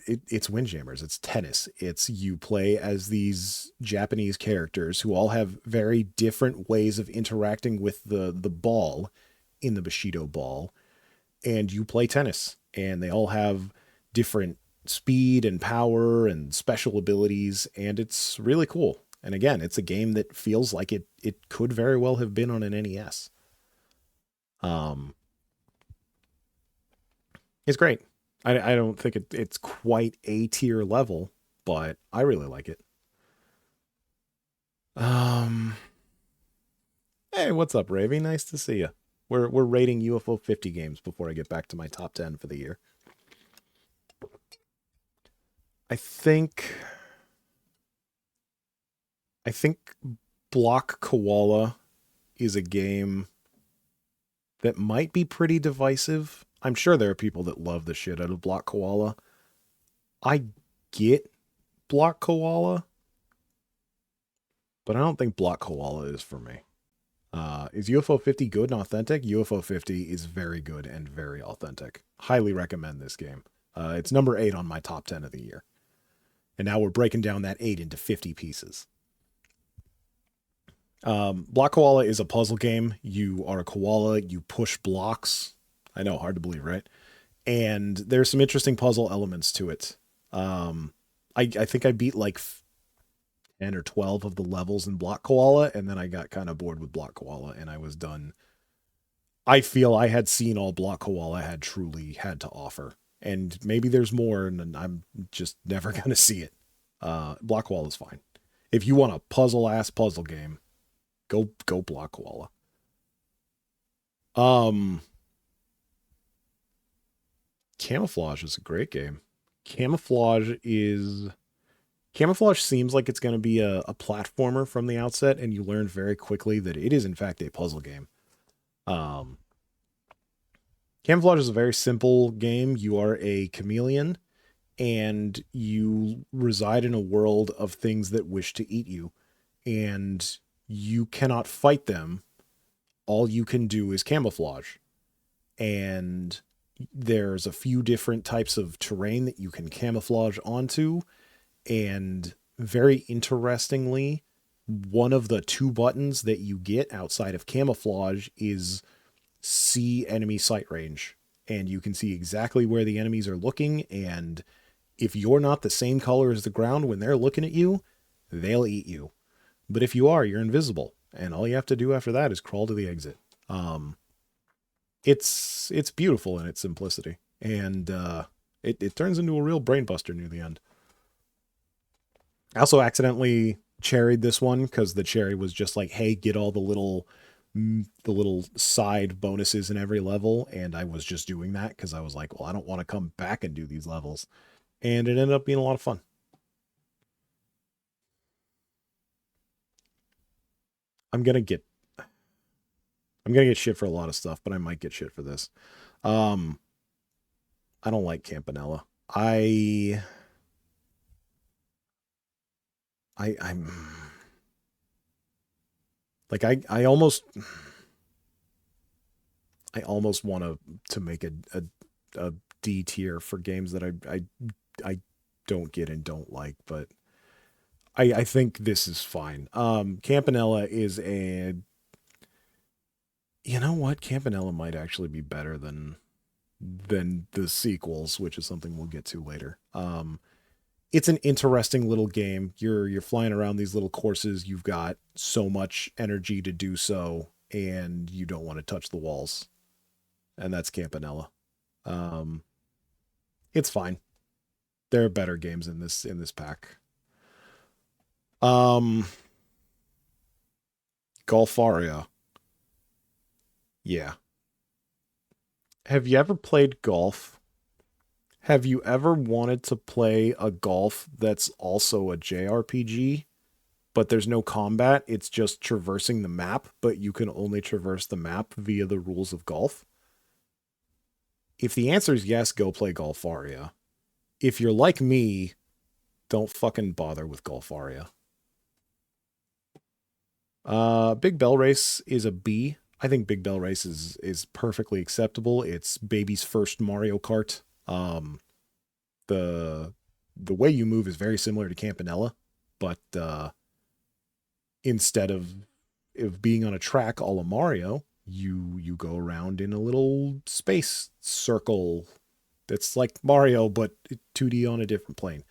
it's Windjammers. It's tennis. It's you play as these Japanese characters who all have very different ways of interacting with the ball in the Bushido Ball, and you play tennis. And they all have different speed and power and special abilities, and it's really cool. And again, it's a game that feels like it could very well have been on an NES. Um, it's great. I don't think it's quite a tier level, but I really like it. Um, hey, what's up, Ravy? Nice to see you. We're rating UFO 50 games before I get back to my top 10 for the year. I think I think Block Koala is a game that might be pretty divisive. I'm sure there are people that love the shit out of Block Koala. I get Block Koala, but I don't think Block Koala is for me. Is UFO 50 good and authentic? UFO 50 is very good and very authentic. Highly recommend this game. It's number 8 on my top 10 of the year. And now we're breaking down that 8 into 50 pieces. Block Koala is a puzzle game. You are a koala, you push blocks. I know, hard to believe, right? And there's some interesting puzzle elements to it. I think I beat like 10 or 12 of the levels in Block Koala, and then I got kind of bored with Block Koala, and I was done. I feel I had seen all Block Koala had truly had to offer. And maybe there's more, and I'm just never going to see it. Block Koala is fine. If you want a puzzle-ass puzzle game, go Block Koala. Um, Camouflage is a great game. Camouflage is Camouflage seems like it's going to be a platformer from the outset, and you learn very quickly that it is in fact a puzzle game. Um, Camouflage is a very simple game. You are a chameleon, and you reside in a world of things that wish to eat you, and you cannot fight them. All you can do is camouflage, and there's a few different types of terrain that you can camouflage onto. And very interestingly, one of the two buttons that you get outside of camouflage is see enemy sight range. And you can see exactly where the enemies are looking. And if you're not the same color as the ground when they're looking at you, they'll eat you. But if you are, you're invisible. And all you have to do after that is crawl to the exit. It's beautiful in its simplicity. And it turns into a real brain buster near the end. I also accidentally cherried this one because the cherry was just like, hey, get all the little side bonuses in every level, and I was just doing that because I was like, well, I don't want to come back and do these levels, and it ended up being a lot of fun. I'm gonna get I'm gonna get shit for a lot of stuff, but I might get shit for this. Um, I don't like Campanella. I'm like I almost want to make a D tier for games that I don't get and don't like, but I think this is fine. Campanella is a you know what? Campanella might actually be better than the sequels, which is something we'll get to later. It's an interesting little game. You're flying around these little courses. You've got so much energy to do so, and you don't want to touch the walls. And that's Campanella. Um, it's fine. There are better games in this pack. Um, Golfaria. Yeah. Have you ever played golf Have you ever wanted to play a golf that's also a JRPG, but there's no combat? It's just traversing the map, but you can only traverse the map via the rules of golf? If the answer is yes, go play Golfaria. If you're like me, don't fucking bother with Golfaria. Big Bell Race is a B. I think Big Bell Race is perfectly acceptable. It's baby's first Mario Kart. The the way you move is very similar to Campanella, but instead of being on a track a la Mario, you go around in a little space circle that's like Mario but 2D on a different plane.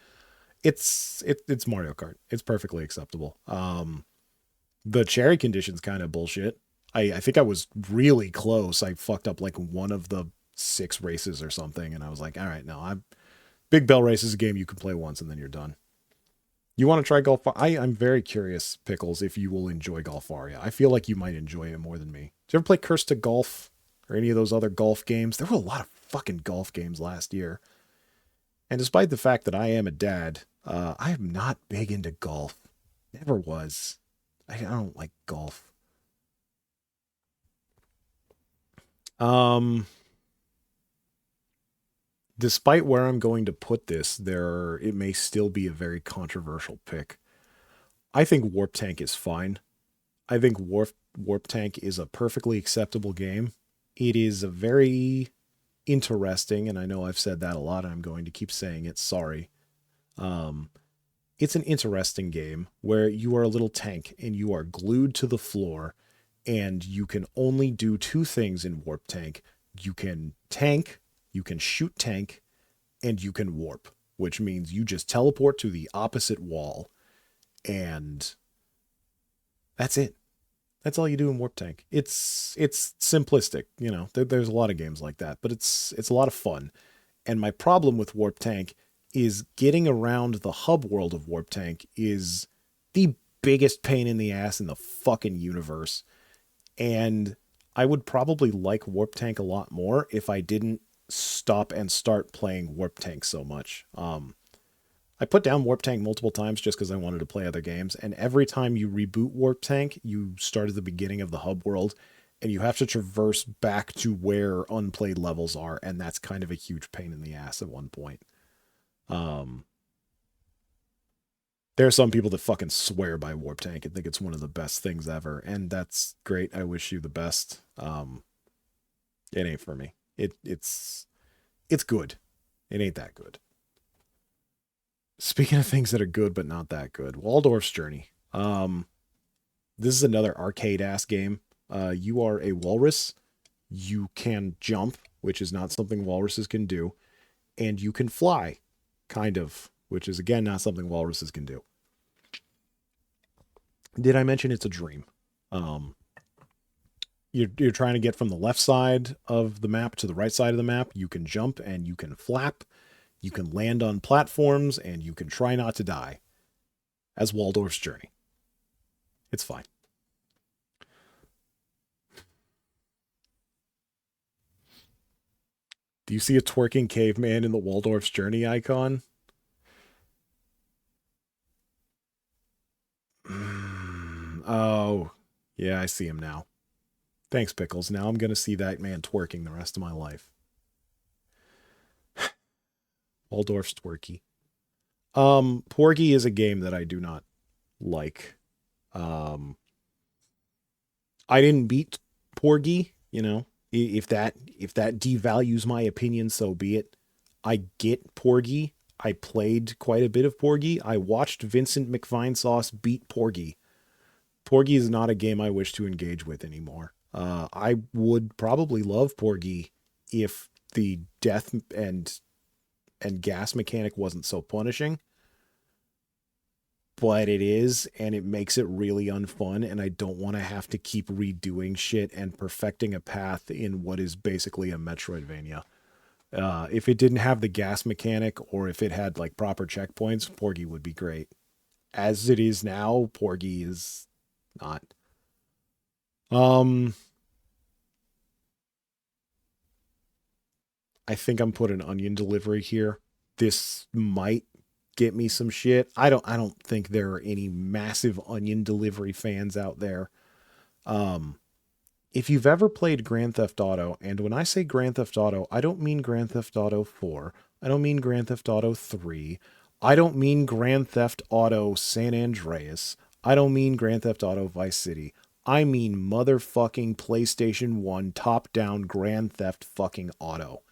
It's Mario Kart. It's perfectly acceptable. The cherry conditions kind of bullshit. I think I was really close. I fucked up like one of the 6 races or something, and I was like, all right, no, I'm Big Bell Race is a game you can play once and then you're done. You want to try Golf? I'm very curious, Pickles, if you will enjoy Golfaria. I feel like you might enjoy it more than me. Did you ever play Curse to Golf or any of those other golf games? There were a lot of fucking golf games last year. And despite the fact that I am a dad, I am not big into golf. Never was. I don't like golf. Um, Despite where I'm going to put this, it may still be a very controversial pick. I think Warp Tank is fine. I think Warp Tank is a perfectly acceptable game. It is a very interesting, and I know I've said that a lot, and I'm going to keep saying it. Sorry. Um, it's an interesting game where you are a little tank and you are glued to the floor, and you can only do 2 things in Warp Tank. You can tank, you can shoot tank, and you can warp, which means you just teleport to the opposite wall, and that's it. That's all you do in Warp Tank. It's simplistic, you know. There's a lot of games like that, but it's a lot of fun. And my problem with Warp Tank is getting around the hub world of Warp Tank is the biggest pain in the ass in the fucking universe. And I would probably like Warp Tank a lot more if I didn't stop and start playing Warp Tank so much. I put down Warp Tank multiple times just because I wanted to play other games, and every time you reboot Warp Tank, you start at the beginning of the hub world, and you have to traverse back to where unplayed levels are, and that's kind of a huge pain in the ass at one point. Um, there are some people that fucking swear by Warp Tank and think it's one of the best things ever, and that's great. I wish you the best. It ain't for me. It's good. It ain't that good. Speaking of things that are good but not that good, Waldorf's Journey. This is another arcade ass game. You are a walrus. You can jump, which is not something walruses can do, and you can fly, kind of, which is again not something walruses can do. Did I mention it's a dream? Um, you're trying to get from the left side of the map to the right side of the map. You can jump and you can flap. You can land on platforms and you can try not to die. As Waldorf's Journey. It's fine. Do you see a twerking caveman in the Waldorf's Journey icon? Oh, yeah, I see him now. Thanks, Pickles. Now I'm going to see that man twerking the rest of my life. Waldorf's twerky. Porgy is a game that I do not like. Um, I didn't beat Porgy, you know. If that devalues my opinion, so be it. I get Porgy. I played quite a bit of Porgy. I watched Vincent McVine beat Porgy. Porgy is not a game I wish to engage with anymore. I would probably love Porgy if the death and gas mechanic wasn't so punishing, but it is, and it makes it really unfun, and I don't want to have to keep redoing shit and perfecting a path in what is basically a Metroidvania. If it didn't have the gas mechanic, or if it had like proper checkpoints, Porgy would be great. As it is now, Porgy is not. Um, I think I'm putting onion delivery here. This might get me some shit. I don't think there are any massive onion delivery fans out there. Um if you've ever played Grand Theft Auto, and when I say Grand Theft Auto, I don't mean Grand Theft Auto 4. I don't mean Grand Theft Auto 3. I don't mean Grand Theft Auto San Andreas. I don't mean Grand Theft Auto Vice City. I mean motherfucking PlayStation 1 top down Grand Theft fucking Auto.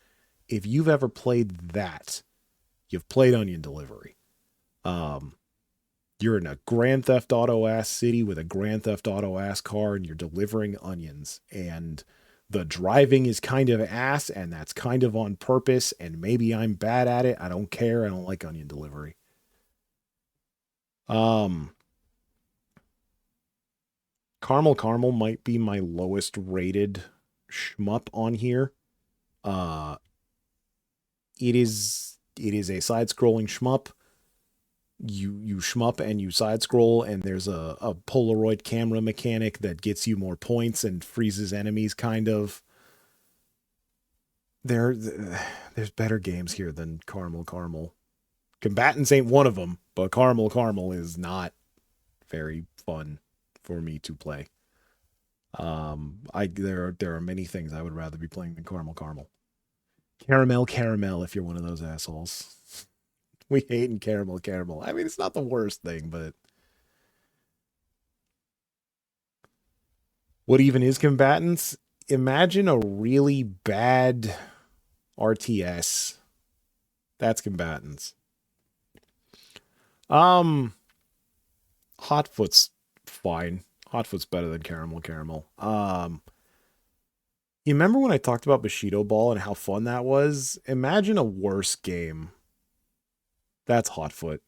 If you've ever played that, you've played Onion Delivery. Um, you're in a Grand Theft Auto ass city with a Grand Theft Auto ass car, and you're delivering onions. And the driving is kind of ass, and that's kind of on purpose. And maybe I'm bad at it. I don't care. I don't like onion delivery. Um, Caramel might be my lowest rated shmup on here. Uh, it is a side scrolling shmup. You shmup and you side scroll, and there's a Polaroid camera mechanic that gets you more points and freezes enemies, kind of. there there's better games here than Caramel. Combatants ain't one of them, but Caramel is not very fun for me to play. I there are many things I would rather be playing than Caramel if you're one of those assholes. We hate in Caramel. I mean, it's not the worst thing, but what even is Combatants? Imagine a really bad RTS. That's Combatants. Um, Hotfoot's fine. Hotfoot's better than Caramel. You remember when I talked about Bushido Ball and how fun that was? Imagine a worse game. That's Hotfoot.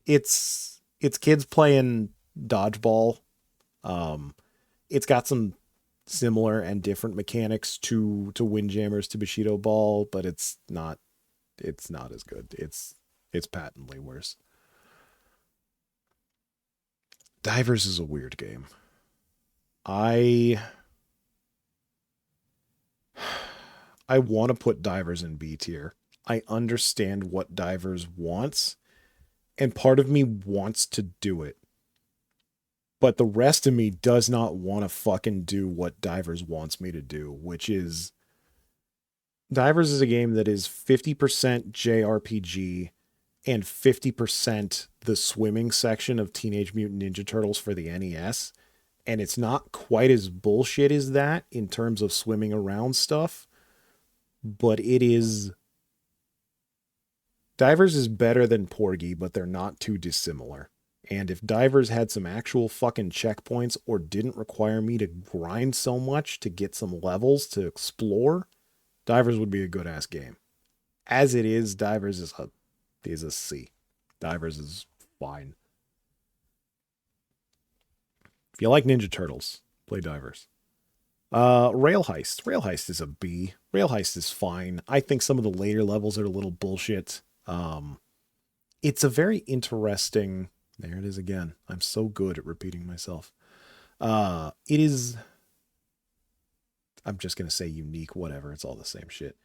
It's kids playing dodgeball. Um, it's got some similar and different mechanics to Windjammers to Bushido Ball, but it's not as good. It's patently worse. Divers is a weird game. I I want to put Divers in B tier. I understand what Divers wants, and part of me wants to do it. But the rest of me does not want to fucking do what Divers wants me to do, which is Divers is a game that is 50% JRPG and 50% the swimming section of Teenage Mutant Ninja Turtles for the NES. And it's not quite as bullshit as that in terms of swimming around stuff, but it is. Divers is better than Porgy, but they're not too dissimilar. And if Divers had some actual fucking checkpoints or didn't require me to grind so much to get some levels to explore, Divers would be a good ass game. As it is, Divers is a C. Divers is fine. If you like Ninja Turtles, play Divers. Rail Heist. Rail Heist is a B. Rail Heist is fine. I think some of the later levels are a little bullshit. It's a very interesting. There it is again. I'm so good at repeating myself. It is. I'm just gonna say unique. Whatever. It's all the same shit.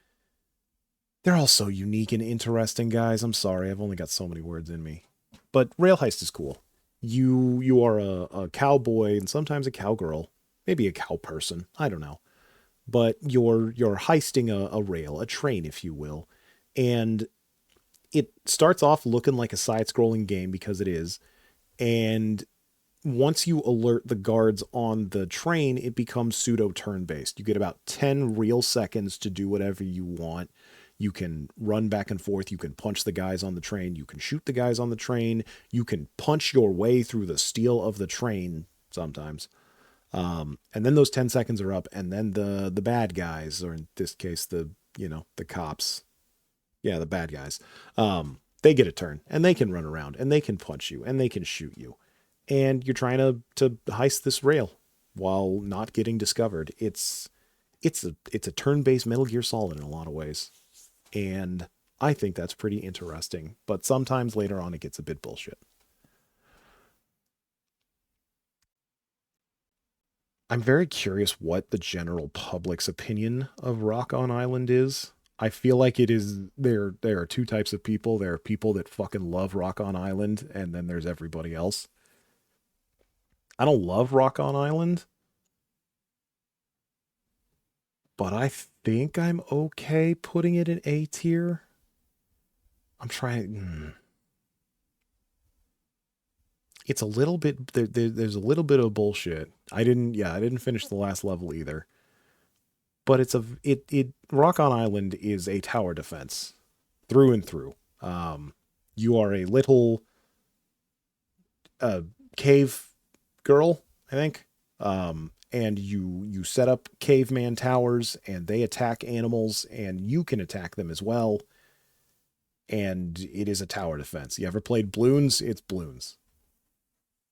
They're all so unique and interesting, guys. I'm sorry. I've only got so many words in me. But Rail Heist is cool. You are a cowboy and sometimes a cowgirl, maybe a cow person. I don't know, but you're heisting a rail, a train, if you will, and it starts off looking like a side-scrolling game because it is, and once you alert the guards on the train, it becomes pseudo turn-based. You get about 10 real seconds to do whatever you want. You can run back and forth. You can punch the guys on the train. You can shoot the guys on the train. You can punch your way through the steel of the train sometimes. And then those 10 seconds are up, and then the bad guys, or in this case, the cops. Yeah, the bad guys. They get a turn, and they can run around, and they can punch you, and they can shoot you. And you're trying to heist this rail while not getting discovered. It's a turn-based Metal Gear Solid in a lot of ways. And I think that's pretty interesting. But sometimes later on it gets a bit bullshit. I'm very curious what the general public's opinion of Rock on Island is. I feel like it is there are two types of people. There are people that fucking love Rock on Island, and then there's everybody else. I don't love Rock on Island, but I think I'm okay putting it in A tier. I'm trying. It's a little bit there's a little bit of bullshit. I didn't finish the last level either. But it Rock on Island is a tower defense through and through. You are a little cave girl, I think. And you set up caveman towers and they attack animals and you can attack them as well. And it is a tower defense. You ever played Bloons? It's Bloons.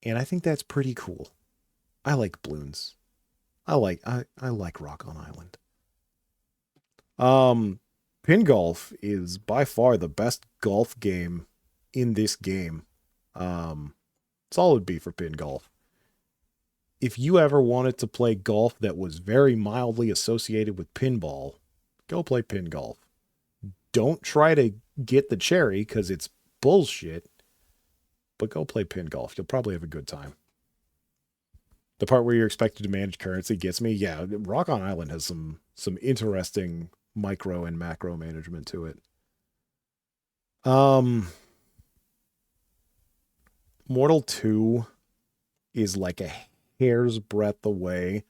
And I think that's pretty cool. I like Bloons. I like Rock on Island. Pin golf is by far the best golf game in this game. Solid B for pin golf. If you ever wanted to play golf that was very mildly associated with pinball, go play pin golf. Don't try to get the cherry because it's bullshit, but go play pin golf. You'll probably have a good time. The part where you're expected to manage currency gets me. Yeah, Rock on Island has some interesting micro and macro management to it. Mortal 2 is like a hair's breadth away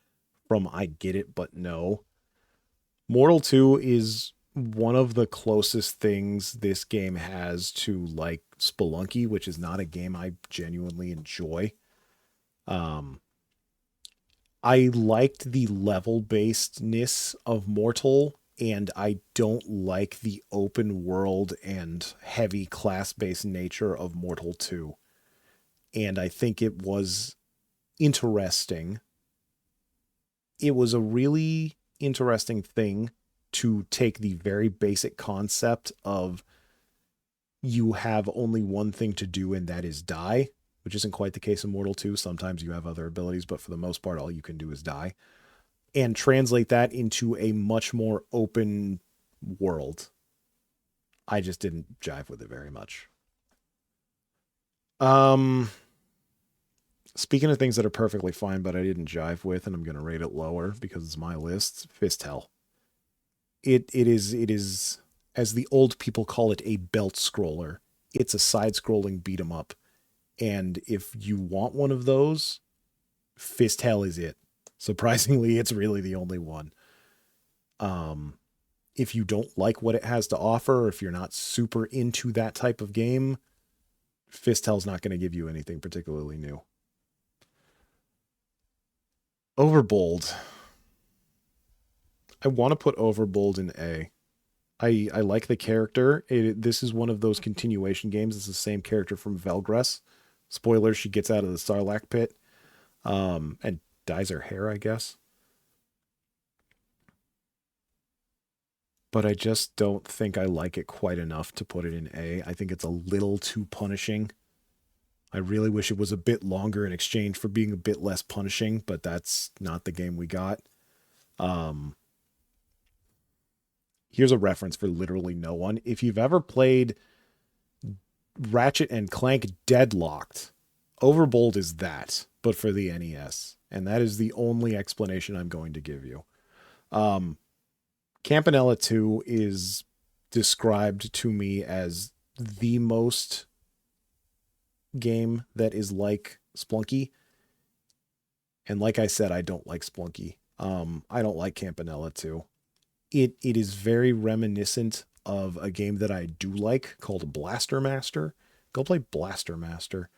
from I get it, but no. Mortal 2 is one of the closest things this game has to like Spelunky, which is not a game I genuinely enjoy. I liked the level basedness of Mortal, and I don't like the open world and heavy class based nature of Mortal 2. And I think it was interesting. It was a really interesting thing to take the very basic concept of you have only one thing to do, and that is die, which isn't quite the case in Mortal 2. Sometimes you have other abilities, but for the most part, all you can do is die. And translate that into a much more open world. I just didn't jive with it very much. Speaking of things that are perfectly fine, but I didn't jive with, and I'm going to rate it lower because it's my list, Fist Hell. It is, as the old people call it, a belt scroller. It's a side-scrolling beat 'em up. And if you want one of those, Fist Hell is it. Surprisingly, it's really the only one. If you don't like what it has to offer, or if you're not super into that type of game, Fist Hell's not going to give you anything particularly new. Overbold. I want to put Overbold in A. I like the character. This is one of those continuation games. It's the same character from Velgress. Spoiler, she gets out of the Sarlacc pit and dyes her hair, I guess. But I just don't think I like it quite enough to put it in A. I think it's a little too punishing. I really wish it was a bit longer in exchange for being a bit less punishing, but that's not the game we got. Here's a reference for literally no one. If you've ever played Ratchet and Clank Deadlocked, Overbold is that, but for the NES. And that is the only explanation I'm going to give you. Campanella 2 is described to me as the most game that is like Splunky. And like I said, I don't like Splunky. I don't like Campanella 2. It is very reminiscent of a game that I do like called Blaster Master. Go play Blaster Master.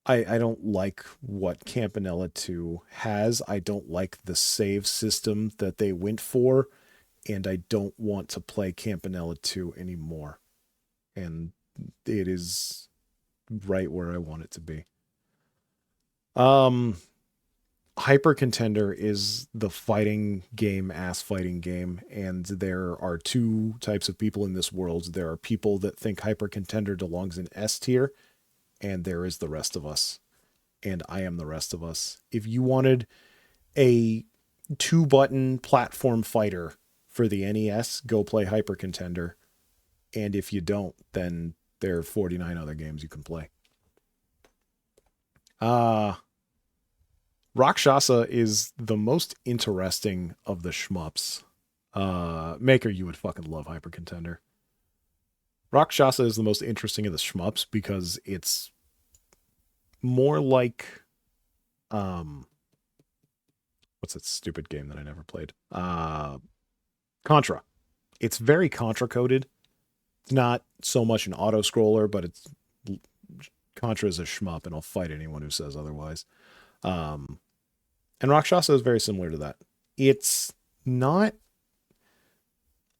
I don't like what Campanella 2 has. I don't like the save system that they went for, and I don't want to play Campanella 2 anymore. And it is right where I want it to be. Hyper Contender is the fighting game, ass fighting game, and there are two types of people in this world. There are people that think Hyper Contender belongs in S tier, and there is the rest of us. And I am the rest of us. If you wanted a 2-button platform fighter for the NES, go play Hyper Contender. And if you don't, then there are 49 other games you can play. Rakshasa is the most interesting of the shmups. Maker, you would fucking love Hyper Contender. Rakshasa is the most interesting of the shmups because it's more like what's that stupid game that I never played? Contra. It's very Contra coded. It's not so much an auto scroller, but it's Contra is a shmup, and I'll fight anyone who says otherwise. And Rakshasa is very similar to that. It's not.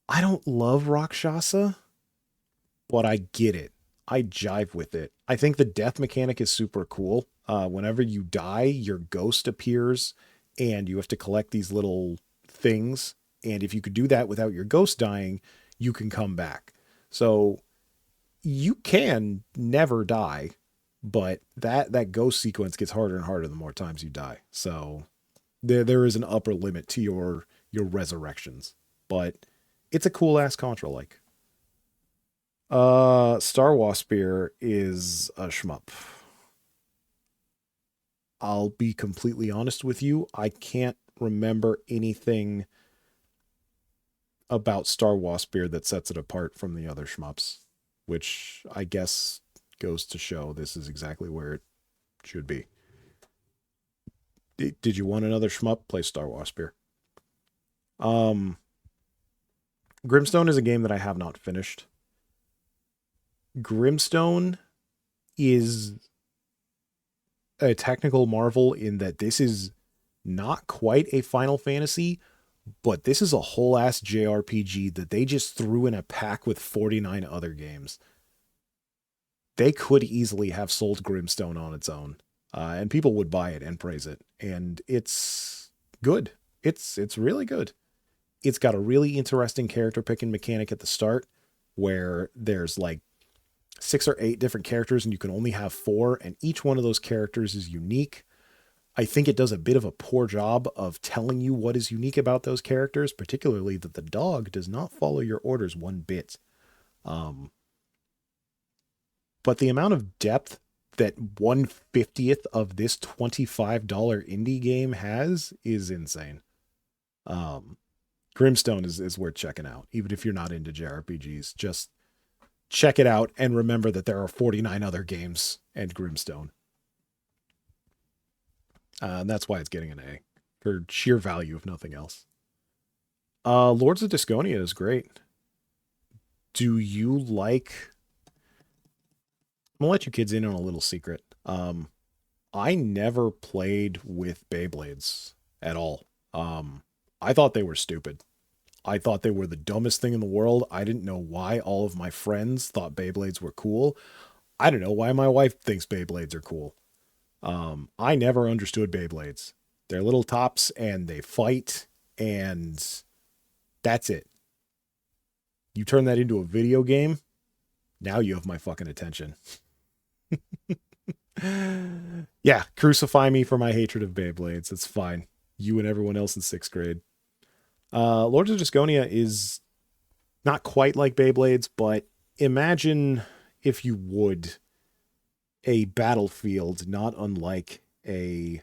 I don't love Rakshasa, but I get it. I jive with it. I think the death mechanic is super cool. Whenever you die, your ghost appears, and you have to collect these little things. And if you could do that without your ghost dying, you can come back. So you can never die, but that ghost sequence gets harder and harder the more times you die. So there is an upper limit to your resurrections, but it's a cool ass Contra like. Star Waspir is a shmup. I'll be completely honest with you. I can't remember anything about Star Waspir that sets it apart from the other shmups, which I guess goes to show this is exactly where it should be. Did you want another shmup? Play Star Waspir. Grimstone is a game that I have not finished. Grimstone is a technical marvel in that this is not quite a Final Fantasy, but this is a whole ass JRPG that they just threw in a pack with 49 other games. They could easily have sold Grimstone on its own, and people would buy it and praise it. And it's good. It's really good. It's got a really interesting character picking mechanic at the start where there's like 6 or 8 different characters and you can only have 4, and each one of those characters is unique. I think it does a bit of a poor job of telling you what is unique about those characters, particularly that the dog does not follow your orders one bit. But the amount of depth that 1/50th of this $25 indie game has is insane. Grimstone is worth checking out, even if you're not into JRPGs. Just check it out and remember that there are 49 other games and Grimstone. And that's why it's getting an A, for sheer value, if nothing else. Lords of Disconia is great. Do you like... I'm going to let you kids in on a little secret. I never played with Beyblades at all. I thought they were stupid. I thought they were the dumbest thing in the world. I didn't know why all of my friends thought Beyblades were cool. I don't know why my wife thinks Beyblades are cool. I never understood Beyblades. They're little tops and they fight, and that's it. You turn that into a video game, now you have my fucking attention. Yeah, crucify me for my hatred of Beyblades. It's fine. You and everyone else in 6th grade. Lords of Disconia is not quite like Beyblades, but imagine, if you would, a battlefield not unlike a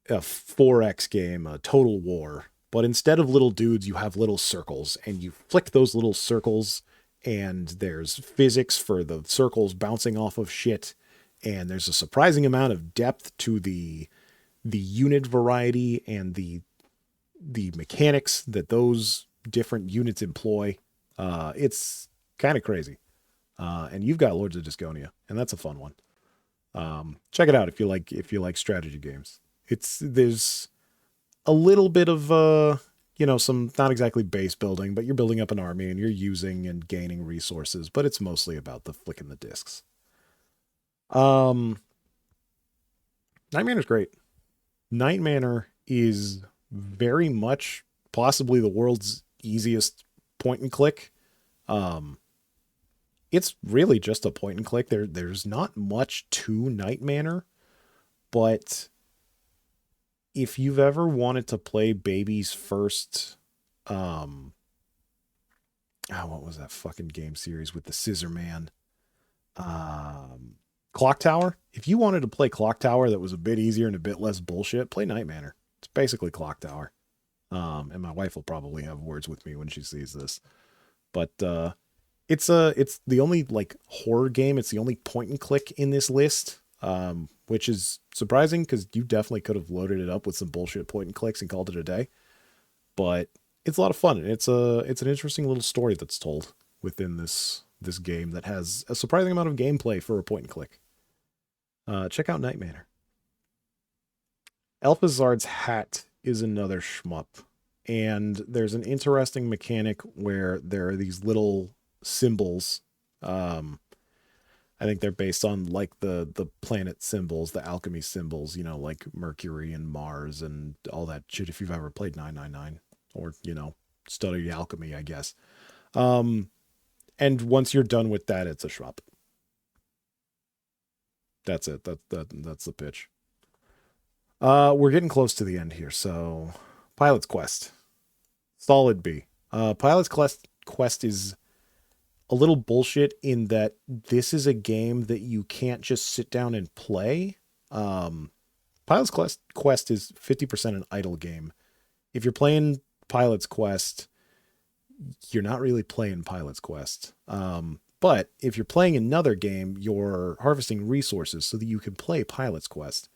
4X game, a Total War. But instead of little dudes, you have little circles, and you flick those little circles, and there's physics for the circles bouncing off of shit, and there's a surprising amount of depth to the unit variety and the mechanics that those different units employ. It's kind of crazy. And you've got Lords of Disconia, and that's a fun one. Check it out if you like strategy games. There's a little bit of some, not exactly base building, but you're building up an army and you're using and gaining resources, but it's mostly about the flicking the discs. Night Manor's great. Night Manor is very much possibly the world's easiest point and click. It's really just a point and click. There's not much to Night Manor, but if you've ever wanted to play baby's first Um, what was that fucking game series with the Scissor Man? Um, Clock Tower. If you wanted to play Clock Tower that was a bit easier and a bit less bullshit, play Night Manor. It's basically Clock Tower. And my wife will probably have words with me when she sees this. But it's the only like horror game. It's the only point and click in this list, which is surprising because you definitely could have loaded it up with some bullshit point and clicks and called it a day. But it's a lot of fun. And it's an interesting little story that's told within this game that has a surprising amount of gameplay for a point and click. Check out Night Manor. Alphazard's Hat is another shmup. And there's an interesting mechanic where there are these little symbols. I think they're based on like the planet symbols, the alchemy symbols, like Mercury and Mars and all that shit. If you've ever played 999 or studied alchemy, I guess. And once you're done with that, it's a shmup. That's it. That's the pitch. We're getting close to the end here, so Pilot's Quest. Solid B. Pilot's Quest is a little bullshit in that this is a game that you can't just sit down and play. Pilot's Quest is 50% an idle game. If you're playing Pilot's Quest, you're not really playing Pilot's Quest. But if you're playing another game, you're harvesting resources so that you can play Pilot's Quest.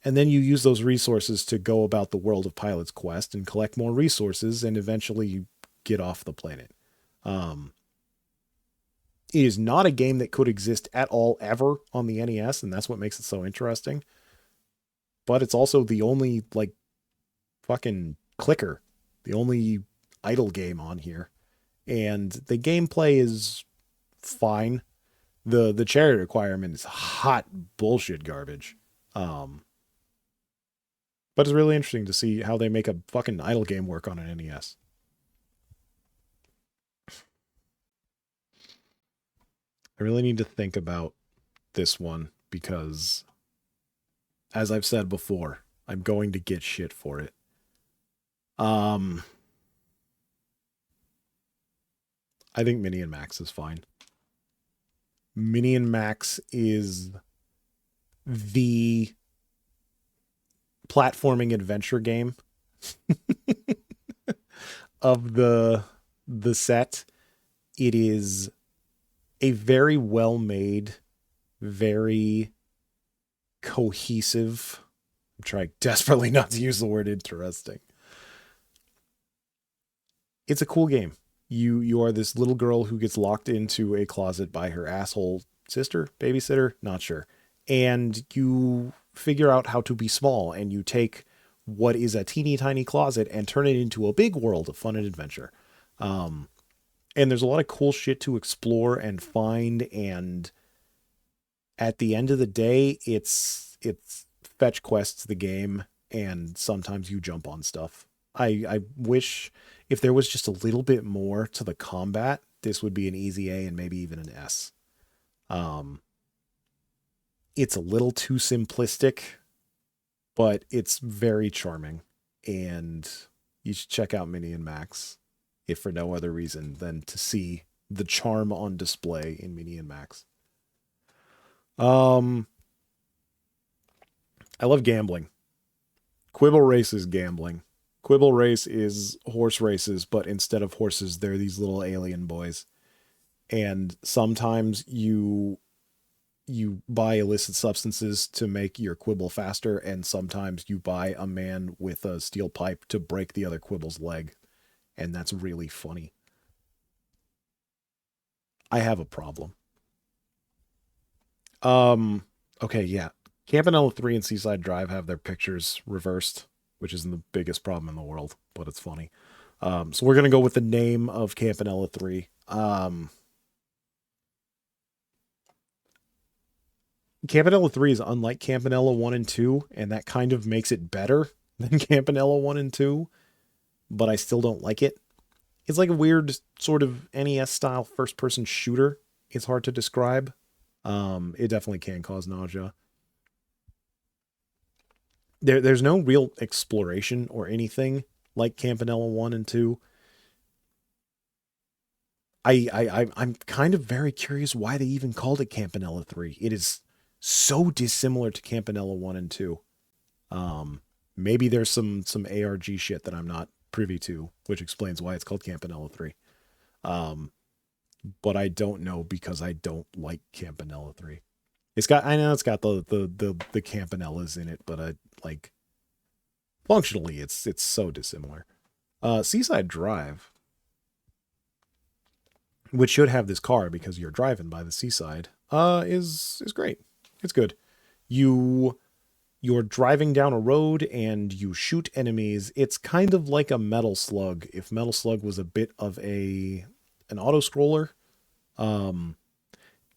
And then you use those resources to go about the world of Pilot's Quest and collect more resources and eventually you get off the planet. It is not a game that could exist at all ever on the NES, and that's what makes it so interesting. But it's also the only, like, fucking clicker, the only idle game on here. And the gameplay is fine. The chariot requirement is hot bullshit garbage. But it's really interesting to see how they make a fucking idle game work on an NES. I really need to think about this one because, as I've said before, I'm going to get shit for it. I think Mini and Max is fine. Mini and Max is the platforming adventure game of the set. It is a very well made, very cohesive. I'm trying desperately not to use the word interesting. It's a cool game. You are this little girl who gets locked into a closet by her asshole sister, babysitter, not sure. And you figure out how to be small and you take what is a teeny tiny closet and turn it into a big world of fun and adventure. And there's a lot of cool shit to explore and find. And at the end of the day, it's fetch quests the game. And sometimes you jump on stuff. I wish if there was just a little bit more to the combat, this would be an easy A and maybe even an S. It's a little too simplistic, but it's very charming. And you should check out Mini and Max, if for no other reason than to see the charm on display in Mini and Max. I love gambling. Quibble Race is gambling. Quibble Race is horse races, but instead of horses, they're these little alien boys. And sometimes you buy illicit substances to make your quibble faster, and sometimes you buy a man with a steel pipe to break the other quibble's leg. And that's really funny. I have a problem. Okay, yeah. Campanella 3 and Seaside Drive have their pictures reversed, which isn't the biggest problem in the world, but it's funny. So we're going to go with the name of Campanella 3. Campanella 3 is unlike Campanella 1 and 2, and that kind of makes it better than Campanella 1 and 2, but I still don't like it. It's like a weird sort of NES style first person shooter. It's hard to describe. It definitely can cause nausea. There's no real exploration or anything like Campanella 1 and 2. I'm kind of very curious why they even called it Campanella 3. It is so dissimilar to Campanella 1 and 2. Um, Maybe there's some ARG shit that I'm not privy to, which explains why it's called Campanella 3. Um, but I don't know because I don't like Campanella 3. I know it's got the Campanellas in it, but I like functionally it's so dissimilar. Seaside Drive, which should have this car because you're driving by the seaside, is great. It's good. You you're driving down a road and you shoot enemies. It's kind of like a Metal Slug if Metal Slug was a bit of an auto scroller. Um,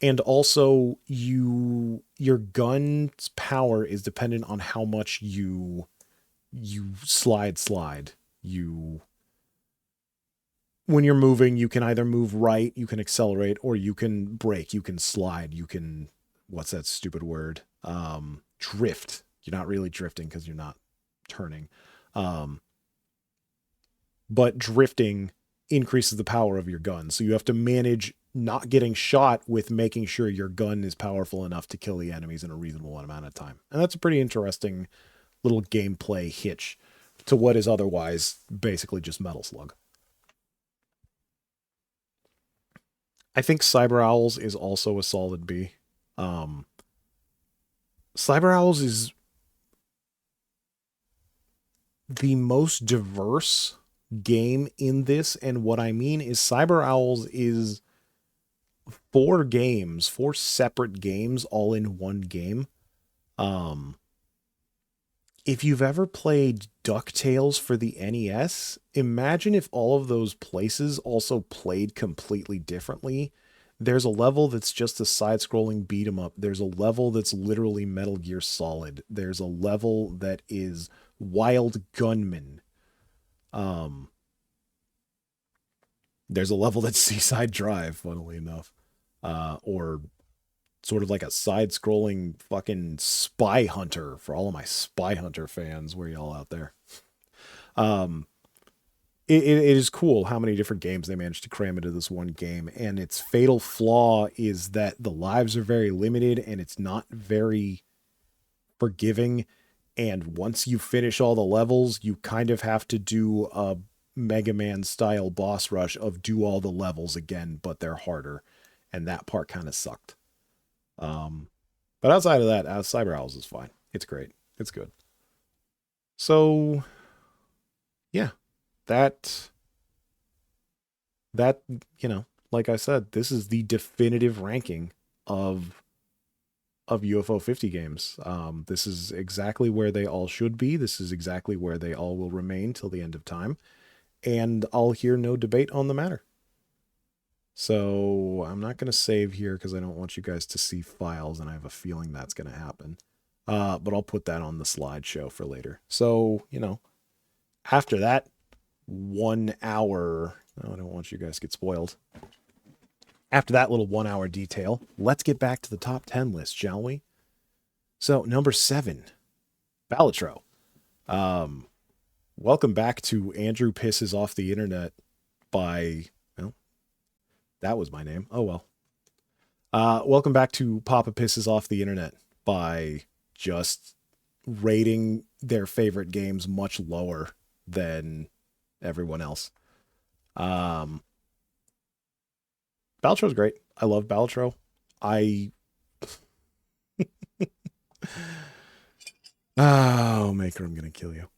and also your gun's power is dependent on how much you slide. You When you're moving, you can either move right, you can accelerate, or you can brake, you can slide, you can what's that stupid word? Drift. You're not really drifting because you're not turning. Um, but drifting increases the power of your gun. So you have to manage not getting shot with making sure your gun is powerful enough to kill the enemies in a reasonable amount of time. And that's a pretty interesting little gameplay hitch to what is otherwise basically just Metal Slug. I think Cyber Owls is also a solid B. Um, Cyber Owls is the most diverse game in this, and what I mean is Cyber Owls is four separate games all in one game. Um, if you've ever played DuckTales for the NES, imagine if all of those places also played completely differently. There's a level that's just a side-scrolling beat 'em up. There's a level that's literally Metal Gear Solid. There's a level that is Wild Gunman. Um, there's a level that's Seaside Drive, funnily enough, or sort of like a side-scrolling fucking Spy Hunter for all of my Spy Hunter fans. Where y'all out there? Um, it is cool how many different games they managed to cram into this one game, and its fatal flaw is that the lives are very limited and it's not very forgiving. And once you finish all the levels, you kind of have to do a Mega Man style boss rush of do all the levels again, but they're harder, and that part kind of sucked. Um, but outside of that, Cyber Owls is fine. It's great. It's good. So yeah, that that like I said, this is the definitive ranking of UFO 50 games. This is exactly where they all should be. This is exactly where they all will remain till the end of time. And I'll hear no debate on the matter. So I'm not going to save here because I don't want you guys to see files, and I have a feeling that's going to happen. But I'll put that on the slideshow for later. So, after that 1 hour, I don't want you guys to get spoiled. After that little 1 hour detail, let's get back to the top 10 list, shall we? So, number 7, Balatro. Welcome back to Andrew Pisses Off the Internet by, well, that was my name. Oh, well. Welcome back to Papa Pisses Off the Internet by just rating their favorite games much lower than everyone else. Balatro great. I love Balatro. I Oh, Maker, I'm gonna kill you.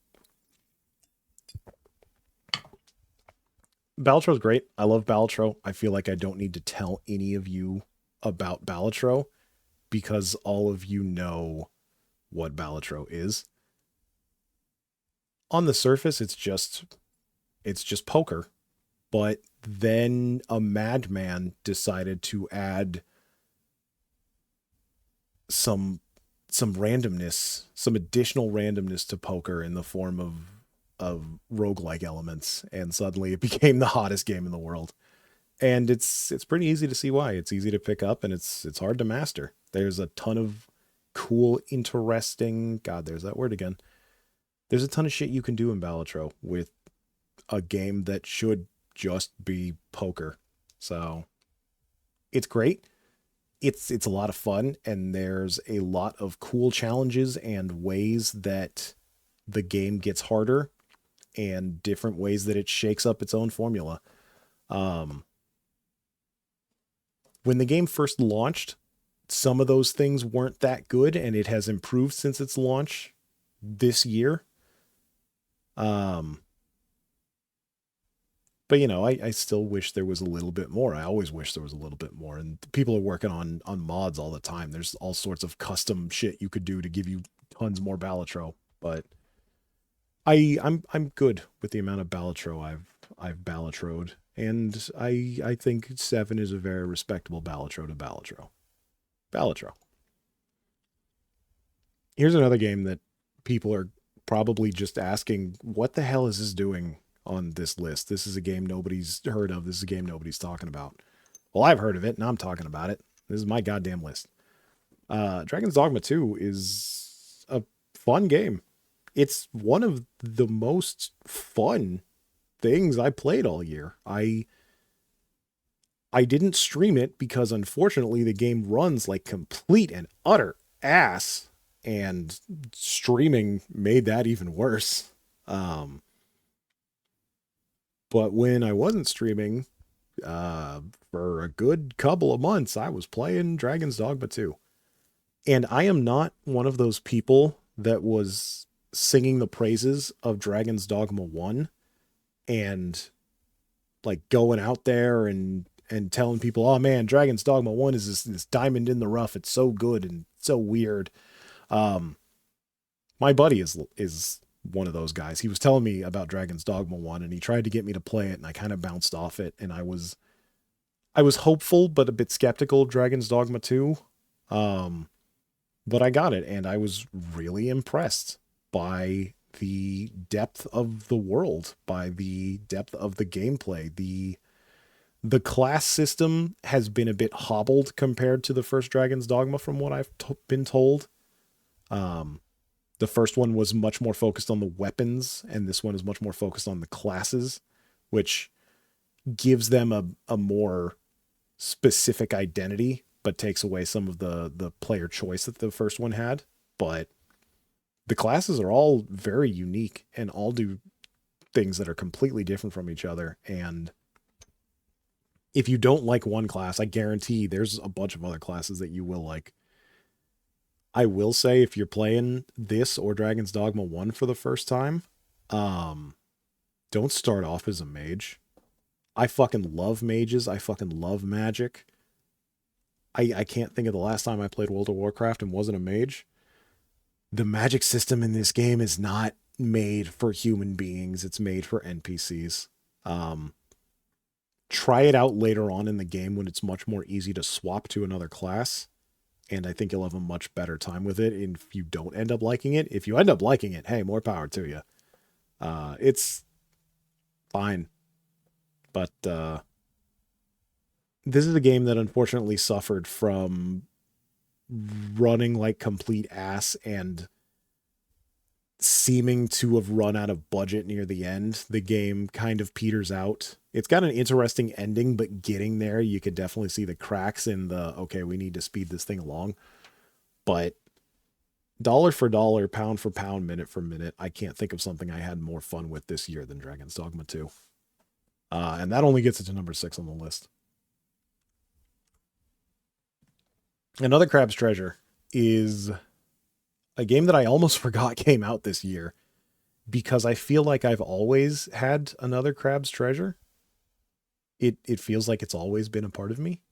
Balatro great. I love Balatro. I feel like I don't need to tell any of you about Balatro because all of you know what Balatro is. On the surface, it's just poker, but then a madman decided to add some randomness, some additional randomness to poker in the form of roguelike elements, and suddenly it became the hottest game in the world. And it's pretty easy to see why. It's easy to pick up, and it's hard to master. There's a ton of cool, interesting, God, there's that word again. There's a ton of shit you can do in Balatro with a game that should just be poker. So it's great. It's a lot of fun, and there's a lot of cool challenges and ways that the game gets harder and different ways that it shakes up its own formula. Um, when the game first launched, some of those things weren't that good, and it has improved since its launch this year. Um, but I still wish there was a little bit more. I always wish there was a little bit more. And people are working on mods all the time. There's all sorts of custom shit you could do to give you tons more Balatro. But I'm good with the amount of Balatro I've Balatroed. And I think 7 is a very respectable Balatro to Balatro. Balatro. Here's another game that people are probably just asking, what the hell is this doing on this list? This is a game nobody's heard of. This is a game nobody's talking about. Well, I've heard of it, and I'm talking about it. This is my goddamn list. Dragon's Dogma 2 is a fun game. It's one of the most fun things I played all year. I didn't stream it because unfortunately the game runs like complete and utter ass, and streaming made that even worse. But when I wasn't streaming, for a good couple of months, I was playing Dragon's Dogma 2. And I am not one of those people that was singing the praises of Dragon's Dogma 1 and like going out there and telling people, oh man, Dragon's Dogma 1 is this diamond in the rough. It's so good and so weird. My buddy is one of those guys. He was telling me about Dragon's Dogma 1 and he tried to get me to play it, and I kind of bounced off it, and I was hopeful but a bit skeptical of Dragon's Dogma 2. But I got it, and I was really impressed by the depth of the world, by the depth of the gameplay. The class system has been a bit hobbled compared to the first Dragon's Dogma from what I've been told. The first one was much more focused on the weapons, and this one is much more focused on the classes, which gives them a more specific identity, but takes away some of the player choice that the first one had. But the classes are all very unique and all do things that are completely different from each other. And if you don't like one class, I guarantee there's a bunch of other classes that you will like. I will say, if you're playing this or Dragon's Dogma 1 for the first time, don't start off as a mage. I fucking love mages. I fucking love magic. I can't think of the last time I played World of Warcraft and wasn't a mage. The magic system in this game is not made for human beings. It's made for NPCs. Try it out later on in the game when it's much more easy to swap to another class, and I think you'll have a much better time with it. And if you don't end up liking it, if you end up liking it, hey, more power to you. It's fine. But this is a game that unfortunately suffered from running like complete ass and seeming to have run out of budget near the end. The game kind of peters out. It's got an interesting ending, but getting there, you could definitely see the cracks in okay, we need to speed this thing along. But dollar for dollar, pound for pound, minute for minute, I can't think of something I had more fun with this year than Dragon's Dogma 2. And that only gets it to number 6 on the list. Another Crab's Treasure is a game that I almost forgot came out this year, because I feel like I've always had another Crab's Treasure. It feels like it's always been a part of me.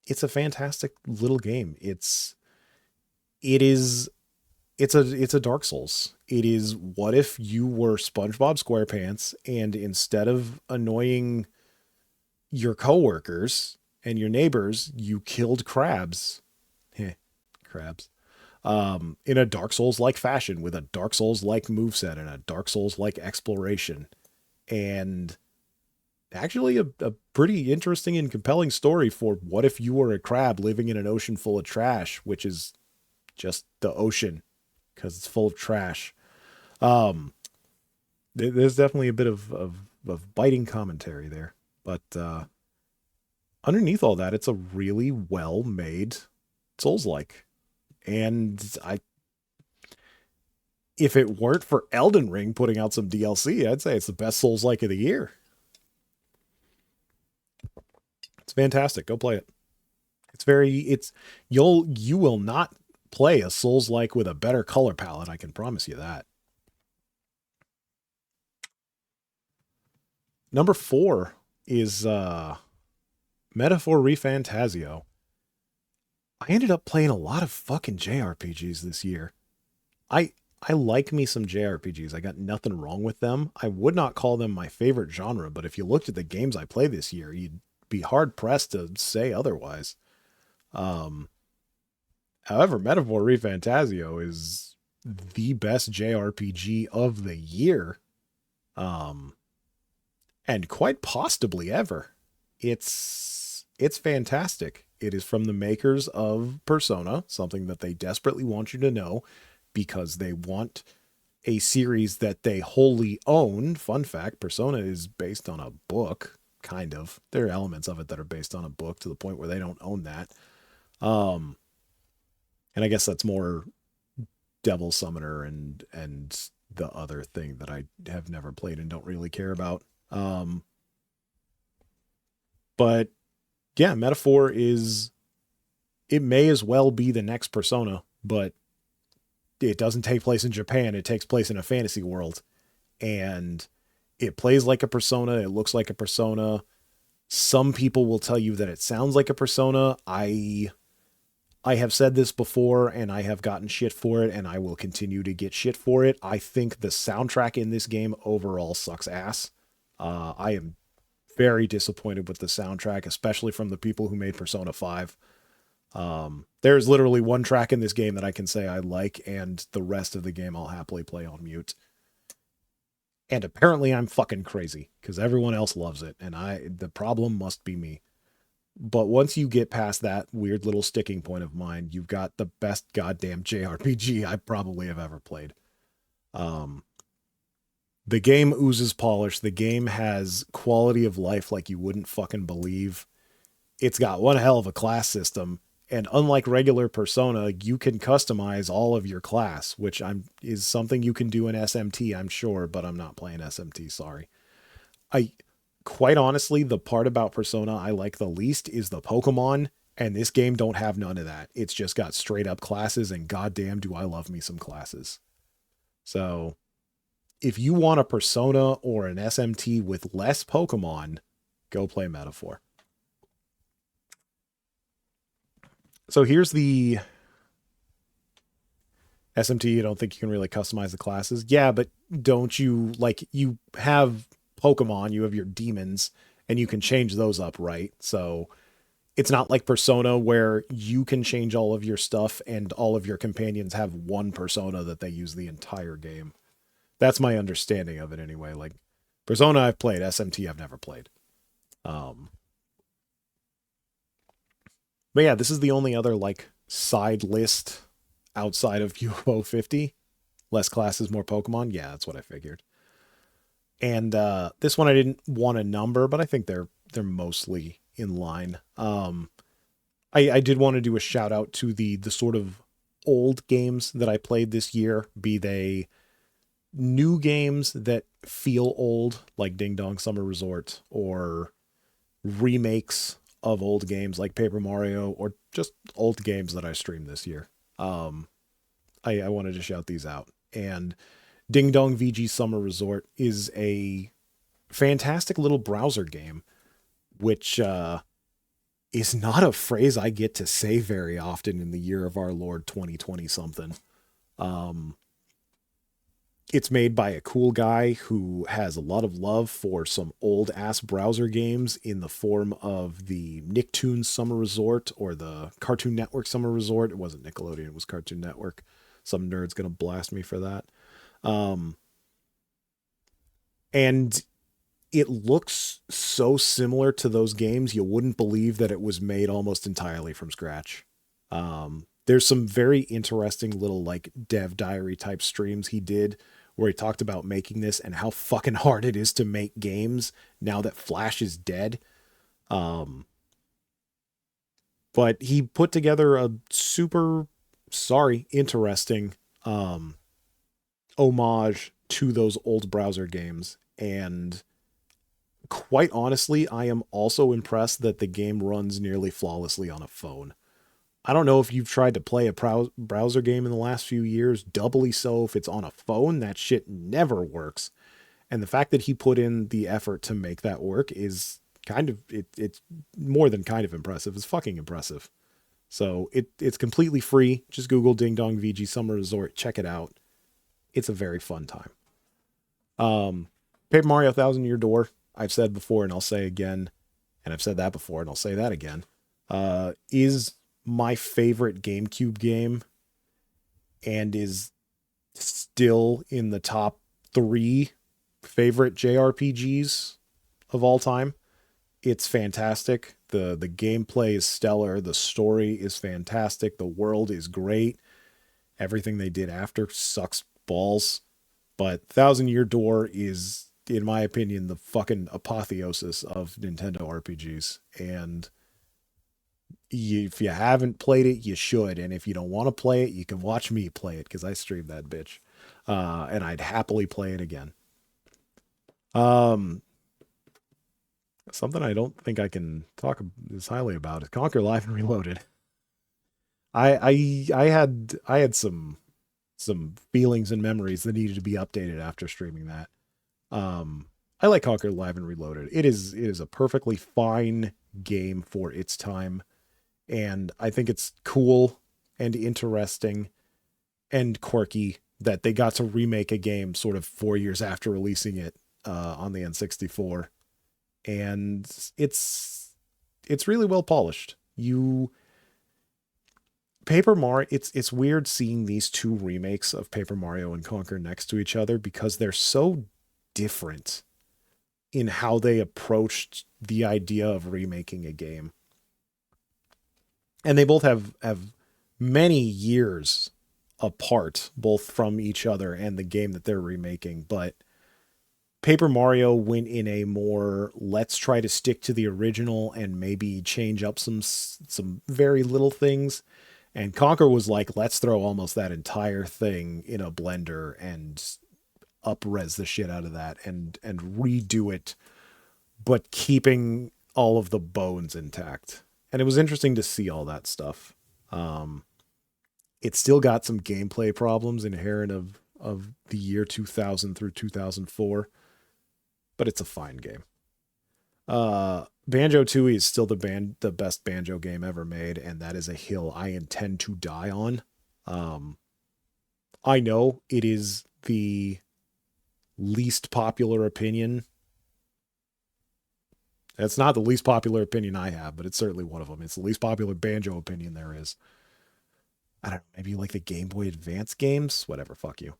It's a fantastic little game. It's a Dark Souls. It is, what if you were SpongeBob SquarePants, and instead of annoying your coworkers and your neighbors, you killed crabs. Crabs. In a Dark Souls-like fashion, with a Dark Souls-like moveset and a Dark Souls-like exploration. And actually a pretty interesting and compelling story for what if you were a crab living in an ocean full of trash, which is just the ocean, because it's full of trash. There's definitely a bit of of biting commentary there. But underneath all that, it's a really well made Souls-like. And if it weren't for Elden Ring putting out some DLC, I'd say it's the best Souls-like of the year. It's fantastic. Go play it. You will not play a Souls-like with a better color palette, I can promise you that. Number 4 is Metaphor ReFantazio. I ended up playing a lot of fucking JRPGs this year. I like me some JRPGs. I got nothing wrong with them. I would not call them my favorite genre, but if you looked at the games I played this year, you'd be hard pressed to say otherwise. However, Metaphor ReFantazio is the best JRPG of the year. And quite possibly ever. It's fantastic. It is from the makers of Persona, something that they desperately want you to know because they want a series that they wholly own. Fun fact, Persona is based on a book, kind of. There are elements of it that are based on a book to the point where they don't own that. And I guess that's more Devil Summoner and the other thing that I have never played and don't really care about. But yeah, Metaphor it may as well be the next Persona, but it doesn't take place in Japan. It takes place in a fantasy world, and it plays like a Persona. It looks like a Persona. Some people will tell you that it sounds like a Persona. I have said this before, and I have gotten shit for it, and I will continue to get shit for it. I think the soundtrack in this game overall sucks ass. I am very disappointed with the soundtrack, especially from the people who made Persona 5. There's literally one track in this game that I can say I like, and the rest of the game I'll happily play on mute. And apparently I'm fucking crazy, because everyone else loves it, and the problem must be me. But once you get past that weird little sticking point of mine, you've got the best goddamn JRPG I probably have ever played. The game oozes polish. The game has quality of life like you wouldn't fucking believe. It's got one hell of a class system. And unlike regular Persona, you can customize all of your class, which is something you can do in SMT, I'm sure, but I'm not playing SMT, sorry. Quite honestly, the part about Persona I like the least is the Pokemon, and this game don't have none of that. It's just got straight up classes, and goddamn do I love me some classes. So if you want a Persona or an SMT with less Pokemon, go play Metaphor. So here's the SMT. You don't think you can really customize the classes? Yeah, but don't you, you have Pokemon, you have your demons, and you can change those up, right? So it's not like Persona where you can change all of your stuff and all of your companions have one Persona that they use the entire game. That's my understanding of it anyway. Like Persona I've played, SMT I've never played. But yeah, this is the only other side list outside of UFO 50. Less classes, more Pokemon. Yeah, that's what I figured. And this one I didn't want a number, but I think they're mostly in line. I did want to do a shout out to the sort of old games that I played this year, be they new games that feel old, like Ding Dong Summer Resort, or remakes of old games like Paper Mario, or just old games that I streamed this year. I wanted to shout these out. And Ding Dong VG Summer Resort is a fantastic little browser game, which is not a phrase I get to say very often in the year of our Lord 2020 something. It's made by a cool guy who has a lot of love for some old ass browser games in the form of the Nicktoons Summer Resort or the Cartoon Network Summer Resort. It wasn't Nickelodeon, it was Cartoon Network. Some nerd's gonna blast me for that. And it looks so similar to those games, you wouldn't believe that it was made almost entirely from scratch. There's some very interesting little dev diary type streams he did where he talked about making this and how fucking hard it is to make games now that Flash is dead. But he put together a interesting homage to those old browser games. And quite honestly, I am also impressed that the game runs nearly flawlessly on a phone. I don't know if you've tried to play a browser game in the last few years, doubly so if it's on a phone. That shit never works. And the fact that he put in the effort to make that work is it's more than kind of impressive. It's fucking impressive. So it's completely free. Just Google Ding Dong VG Summer Resort. Check it out. It's a very fun time. Paper Mario Thousand Year Door, I've said before and I'll say again, and I've said that before and I'll say that again, is my favorite GameCube game and is still in the top 3 favorite JRPGs of all time. It's fantastic. The gameplay is stellar. The story is fantastic. The world is great. Everything they did after sucks balls. But Thousand Year Door is, in my opinion, the fucking apotheosis of Nintendo RPGs. And if you haven't played it, you should. And if you don't want to play it, you can watch me play it because I streamed that bitch. And I'd happily play it again. Something I don't think I can talk as highly about is Conquer Live and Reloaded. I had some feelings and memories that needed to be updated after streaming that. I like Conquer Live and Reloaded. It is a perfectly fine game for its time, and I think it's cool and interesting and quirky that they got to remake a game sort of 4 years after releasing it on the N64. And it's really well polished. Paper Mario, it's weird seeing these two remakes of Paper Mario and Conquer next to each other because they're so different in how they approached the idea of remaking a game. And they both have many years apart, both from each other and the game that they're remaking, but Paper Mario went in a more, let's try to stick to the original and maybe change up some very little things. And Conquer was like, let's throw almost that entire thing in a blender and up-res the shit out of that and redo it, but keeping all of the bones intact. And it was interesting to see all that stuff. It still got some gameplay problems inherent of the year 2000 through 2004. But it's a fine game. Banjo-Tooie is still the best Banjo game ever made, and that is a hill I intend to die on. I know it is the least popular opinion. It's not the least popular opinion I have, but it's certainly one of them. It's the least popular Banjo opinion there is. I don't know, maybe you like the Game Boy Advance games? Whatever, fuck you.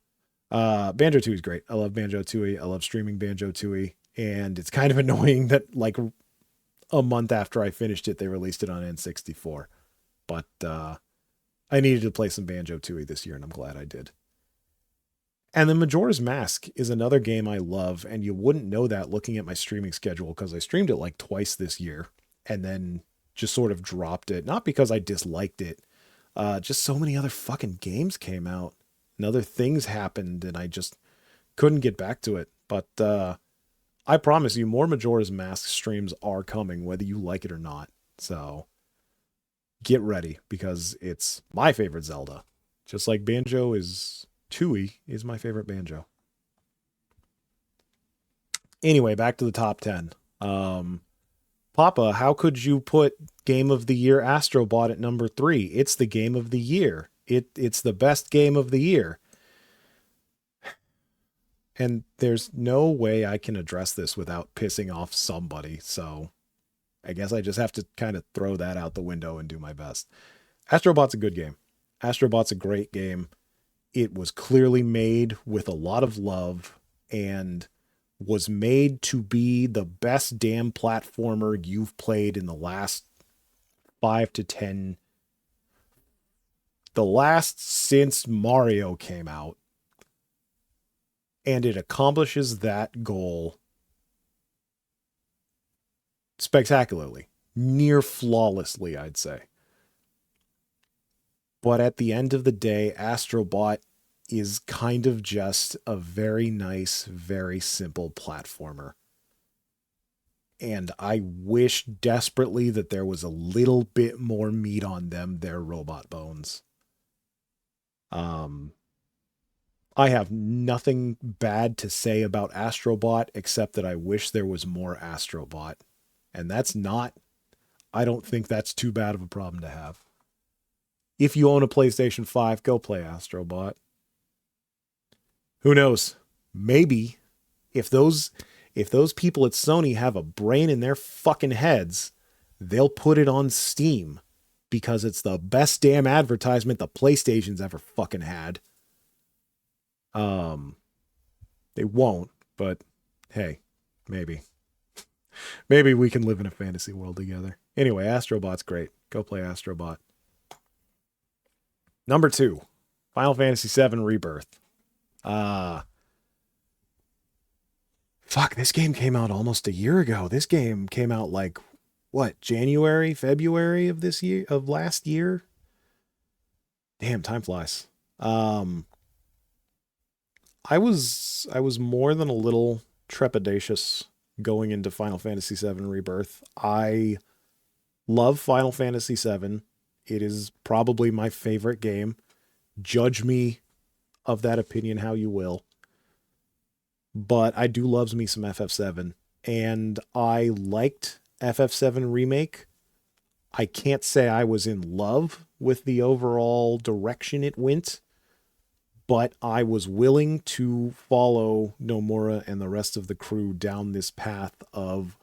Banjo-Tooie is great. I love Banjo-Tooie. I love streaming Banjo-Tooie. And it's kind of annoying that like a month after I finished it, they released it on N64. But I needed to play some Banjo-Tooie this year, and I'm glad I did. And then Majora's Mask is another game I love, and you wouldn't know that looking at my streaming schedule because I streamed it like twice this year and then just sort of dropped it. Not because I disliked it. Just so many other fucking games came out. And other things happened, and I just couldn't get back to it. But I promise you, more Majora's Mask streams are coming, whether you like it or not. So get ready, because it's my favorite Zelda. Just like Tooie is my favorite Banjo. Anyway, back to the top 10. Papa, how could you put Game of the Year Astro Bot at number 3? It's the game of the year. It's the best game of the year. And there's no way I can address this without pissing off somebody. So I guess I just have to kind of throw that out the window and do my best. Astro Bot's a good game. Astro Bot's a great game. It was clearly made with a lot of love and was made to be the best damn platformer you've played in the last 5 to 10. The last since Mario came out. And it accomplishes that goal spectacularly, near flawlessly, I'd say. But at the end of the day, Astrobot is kind of just a very nice, very simple platformer. And I wish desperately that there was a little bit more meat on them, their robot bones. Um, I have nothing bad to say about Astrobot except that I wish there was more Astrobot. And that's not, I don't think that's too bad of a problem to have. If you own a PlayStation 5, go play Astrobot. Who knows? Maybe if those people at Sony have a brain in their fucking heads, they'll put it on Steam because it's the best damn advertisement the PlayStation's ever fucking had. They won't, but hey, maybe. Maybe we can live in a fantasy world together. Anyway, Astrobot's great. Go play Astrobot. Number 2, Final Fantasy VII Rebirth. Fuck, this game came out almost a year ago. This game came out like, what, January, February of this year, of last year? Damn, time flies. I was more than a little trepidatious going into Final Fantasy VII Rebirth. I love Final Fantasy VII. It is probably my favorite game. Judge me of that opinion how you will. But I do loves me some FF7. And I liked FF7 Remake. I can't say I was in love with the overall direction it went, but I was willing to follow Nomura and the rest of the crew down this path of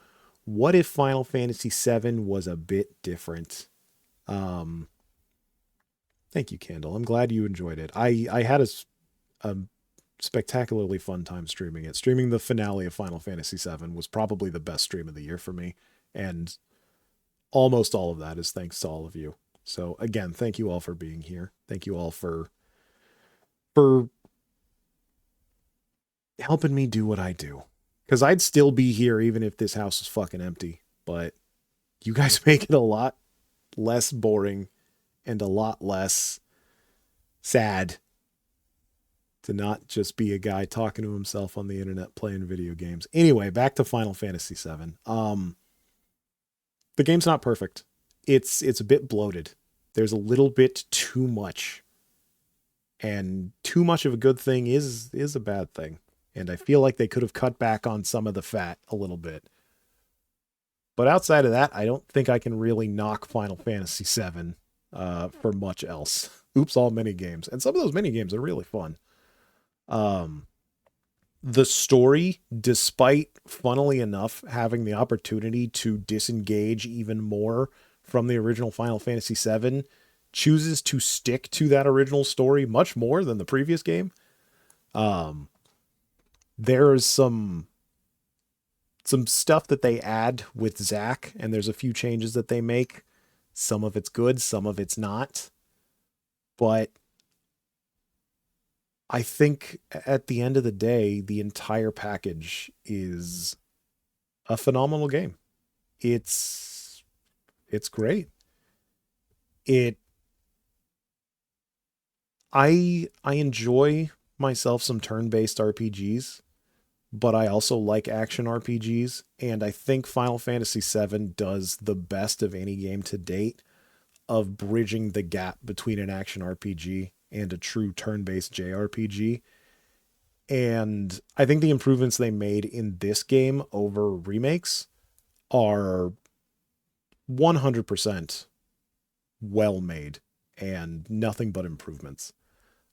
what if Final Fantasy VII was a bit different. Thank you, Candle. I'm glad you enjoyed it. I had a spectacularly fun time streaming it. Streaming the finale of Final Fantasy VII was probably the best stream of the year for me, and almost all of that is thanks to all of you. So again, thank you all for being here. Thank you all for helping me do what I do. Because I'd still be here even if this house was fucking empty. But you guys make it a lot less boring and a lot less sad to not just be a guy talking to himself on the internet playing video games. Anyway, back to Final Fantasy VII. The game's not perfect. It's a bit bloated. There's a little bit too much. And too much of a good thing is a bad thing. And I feel like they could have cut back on some of the fat a little bit. But outside of that, I don't think I can really knock Final Fantasy VII for much else. Oops, all mini games. And some of those mini games are really fun. The story, despite, funnily enough, having the opportunity to disengage even more from the original Final Fantasy VII, chooses to stick to that original story much more than the previous game. There's some stuff that they add with Zack, and there's a few changes that they make. Some of it's good, some of it's not. But I think at the end of the day, the entire package is a phenomenal game. It's great. I enjoy myself some turn-based RPGs, but I also like action RPGs, and I think Final Fantasy VII does the best of any game to date of bridging the gap between an action RPG and a true turn-based JRPG. And I think the improvements they made in this game over remakes are 100% well made and nothing but improvements.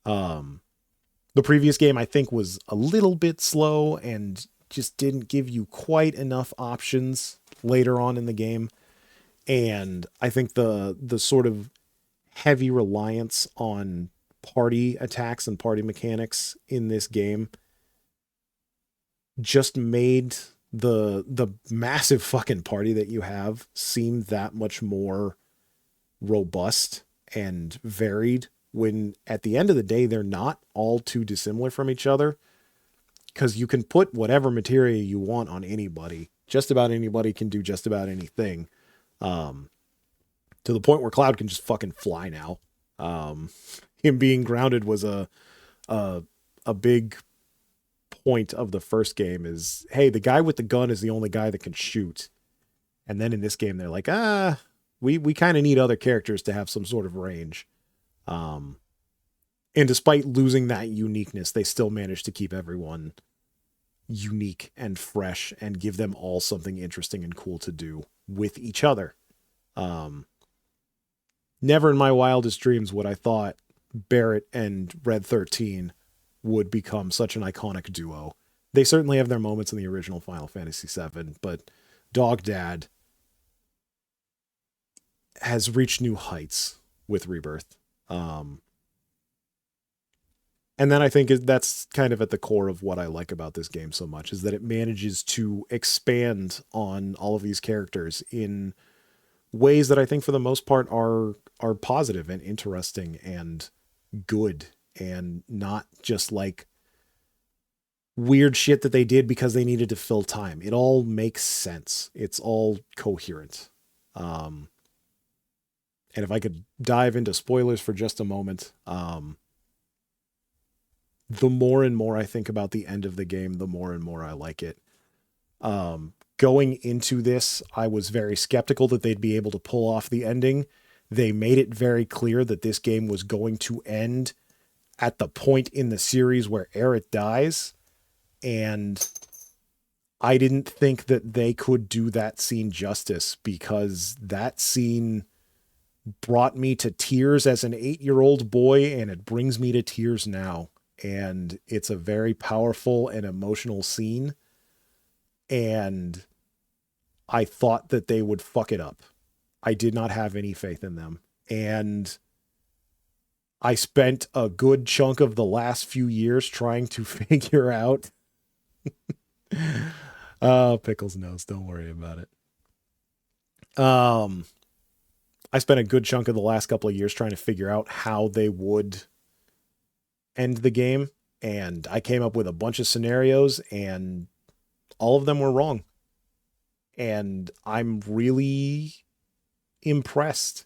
The previous game, I think, was a little bit slow and just didn't give you quite enough options later on in the game. And I think the sort of heavy reliance on party attacks and party mechanics in this game just made the massive fucking party that you have seem that much more robust and varied, when at the end of the day they're not all too dissimilar from each other. because you can put whatever materia you want on anybody. Just about anybody can do just about anything. To the point where Cloud can just fucking fly now. Him being grounded was a big point of the first game is, hey, the guy with the gun is the only guy that can shoot. And then in this game, they're like, we kind of need other characters to have some sort of range. And despite losing that uniqueness, they still managed to keep everyone unique and fresh and give them all something interesting and cool to do with each other. Never in my wildest dreams would I thought Barret and Red 13 would become such an iconic duo. They certainly have their moments in the original Final Fantasy VII, but Dog Dad has reached new heights with Rebirth. And then I think that's kind of at the core of what I like about this game so much, is that it manages to expand on all of these characters in ways that I think for the most part are positive and interesting and good, and not just like weird shit that they did because they needed to fill time. It all makes sense. It's all coherent. And if I could dive into spoilers for just a moment, the more and more I think about the end of the game, the more and more I like it. Going into this, I was very skeptical that they'd be able to pull off the ending. They made it very clear that this game was going to end at the point in the series where Aerith dies. And I didn't think that they could do that scene justice, because that scene brought me to tears as an 8-year-old boy, and it brings me to tears now. And it's a very powerful and emotional scene. And I thought that they would fuck it up. I did not have any faith in them. And I spent a good chunk of the last few years trying to figure out. Oh, Pickles knows. Don't worry about it. I spent a good chunk of the last couple of years trying to figure out how they would end the game. And I came up with a bunch of scenarios, and all of them were wrong. And I'm really impressed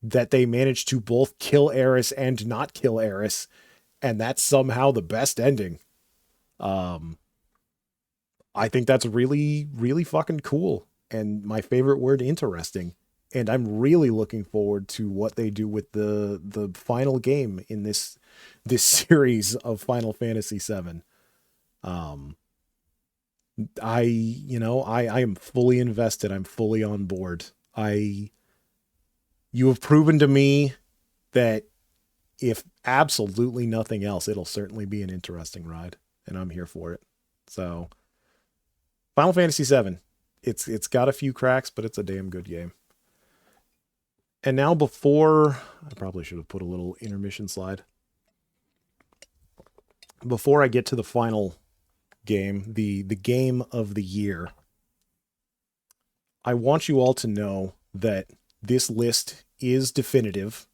that they managed to both kill Aeris and not kill Aeris, and that's somehow the best ending. I think that's really, really fucking cool, and my favorite word, interesting. And I'm really looking forward to what they do with the final game in this series of Final Fantasy VII. I am fully invested. I'm fully on board. You have proven to me that if absolutely nothing else, it'll certainly be an interesting ride, and I'm here for it. So, Final Fantasy VII, it's got a few cracks, but it's a damn good game. And now, I probably should have put a little intermission slide. Before I get to the final game, the game of the year, I want you all to know that this list is definitive.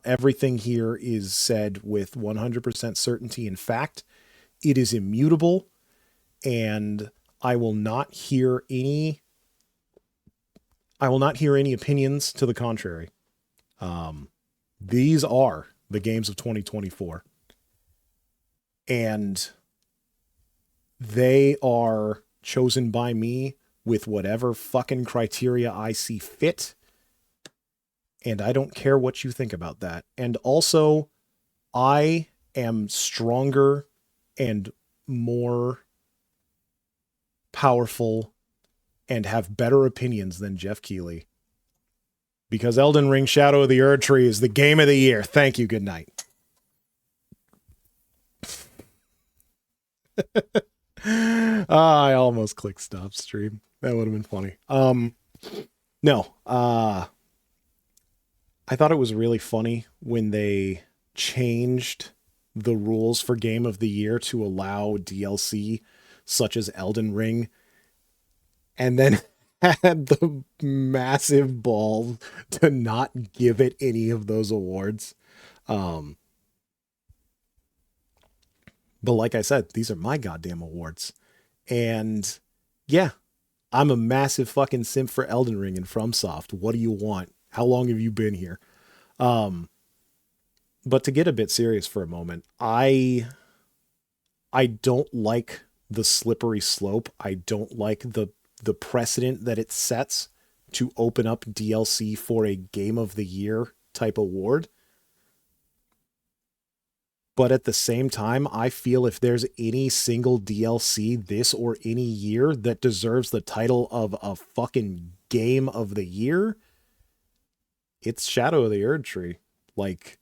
Everything here is said with 100% certainty. In fact, it is immutable, and I will not hear any opinions to the contrary. These are the games of 2024. And they are chosen by me with whatever fucking criteria I see fit. And I don't care what you think about that. And also, I am stronger and more powerful and have better opinions than Jeff Keighley. Because Elden Ring Shadow of the Erdtree is the game of the year. Thank you. Good night. I almost clicked stop stream. That would have been funny. No. I thought it was really funny when they changed the rules for Game of the Year to allow DLC such as Elden Ring, and then had the massive balls to not give it any of those awards. But like I said, these are my goddamn awards. And yeah, I'm a massive fucking simp for Elden Ring and FromSoft. What do you want? How long have you been here? Um, but to get a bit serious for a moment, I don't like the slippery slope. I don't like the precedent that it sets to open up DLC for a game of the year type award. But at the same time, I feel if there's any single DLC this or any year that deserves the title of a fucking game of the year, it's Shadow of the Erdtree. Like,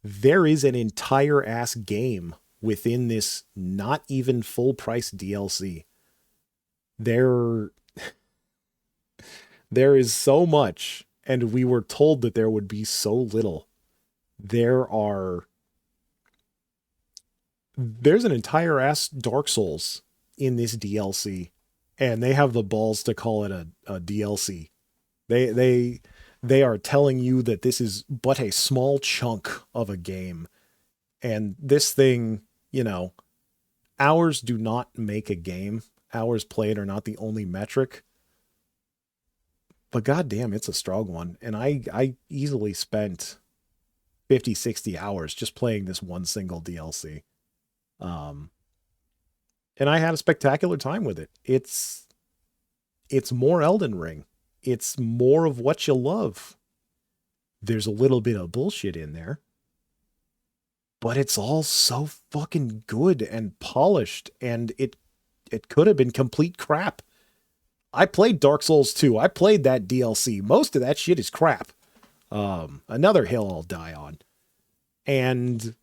there is an entire ass game within this not even full price DLC. There there is so much, and we were told that there would be so little. There are there's an entire ass Dark Souls in this DLC, and they have the balls to call it a DLC. They are telling you that this is but a small chunk of a game, and this thing, you know, hours do not make a game. Hours played are not the only metric, but goddamn, it's a strong one. And I easily spent 50, 60 hours just playing this one single DLC. Um, and I had a spectacular time with it. It's more Elden Ring. It's more of what you love. There's a little bit of bullshit in there, but it's all so fucking good and polished, and it could have been complete crap. I played Dark Souls 2. I played that DLC. Most of that shit is crap. Another hill I'll die on. And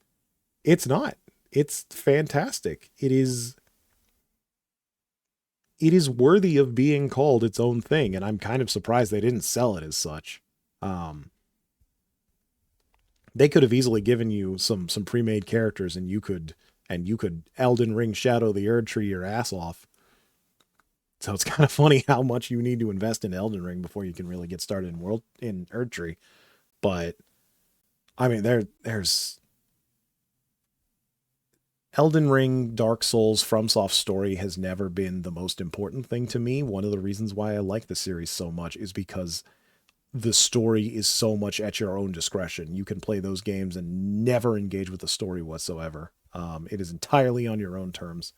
it's not. It's fantastic. It is worthy of being called its own thing, and I'm kind of surprised they didn't sell it as such. Um, they could have easily given you some pre-made characters, and you could Elden Ring Shadow the Erdtree your ass off. So it's kind of funny how much you need to invest in Elden Ring before you can really get started in Erdtree. But I mean, there's Elden Ring, Dark Souls, FromSoft story has never been the most important thing to me. One of the reasons why I like the series so much is because the story is so much at your own discretion. You can play those games and never engage with the story whatsoever. It is entirely on your own terms.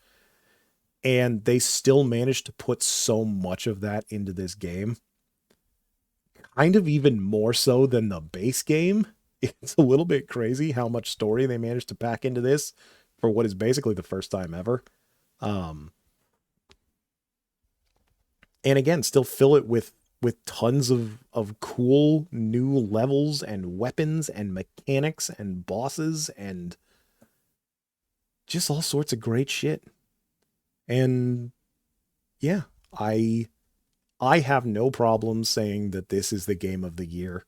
And they still managed to put so much of that into this game. Kind of even more so than the base game. It's a little bit crazy how much story they managed to pack into this for what is basically the first time ever. Um, and again, still fill it with tons of cool new levels and weapons and mechanics and bosses and just all sorts of great shit. And yeah, I have no problem saying that this is the game of the year.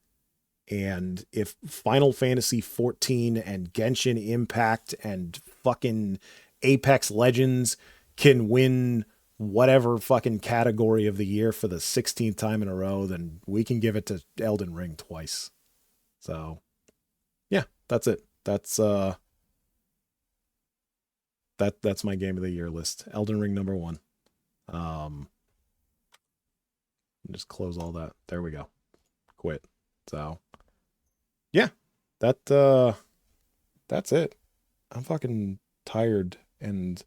And if Final Fantasy 14 and Genshin Impact and fucking Apex Legends can win whatever fucking category of the year for the 16th time in a row, then we can give it to Elden Ring twice. So, yeah, that's it. That's my game of the year list. Elden Ring number 1. Um just close all that. There we go. Quit. So, yeah. That that's it. I'm fucking tired and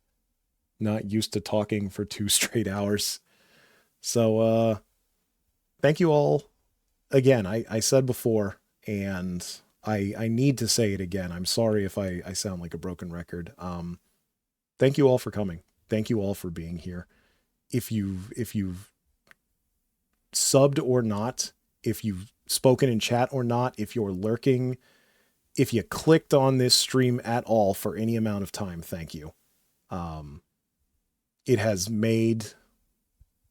not used to talking for 2 straight hours. So thank you all again. I said before, and I need to say it again. I'm sorry if I sound like a broken record. Thank you all for coming. Thank you all for being here. If you've subbed or not, if you've spoken in chat or not, if you're lurking, if you clicked on this stream at all for any amount of time, thank you. Um, it has made,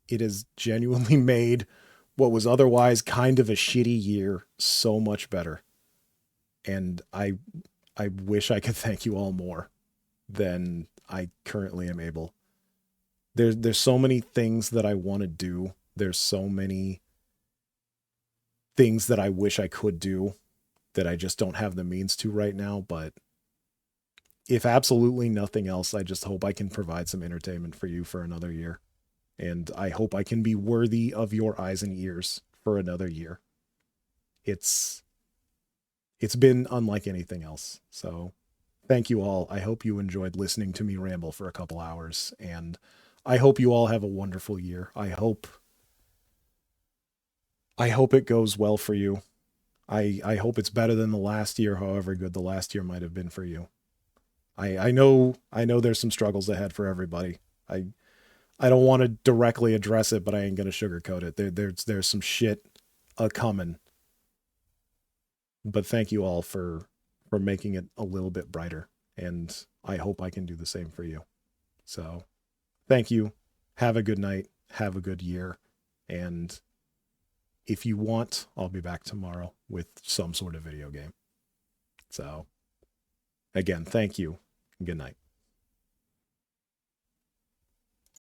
it has genuinely made what was otherwise kind of a shitty year so much better. And I wish I could thank you all more than I currently am able. There's so many things that I want to do. There's so many things that I wish I could do that I just don't have the means to right now, but if absolutely nothing else, I just hope I can provide some entertainment for you for another year. And I hope I can be worthy of your eyes and ears for another year. It's been unlike anything else. So thank you all. I hope you enjoyed listening to me ramble for a couple hours, and I hope you all have a wonderful year. I hope it goes well for you. I hope it's better than the last year, however good the last year might have been for you. I know there's some struggles ahead for everybody. I I don't want to directly address it, but I ain't gonna sugarcoat it. There's some shit a coming. But thank you all for making it a little bit brighter, and I hope I can do the same for you. So thank you. Have a good night. Have a good year. And if you want, I'll be back tomorrow with some sort of video game. So again, thank you. Good night.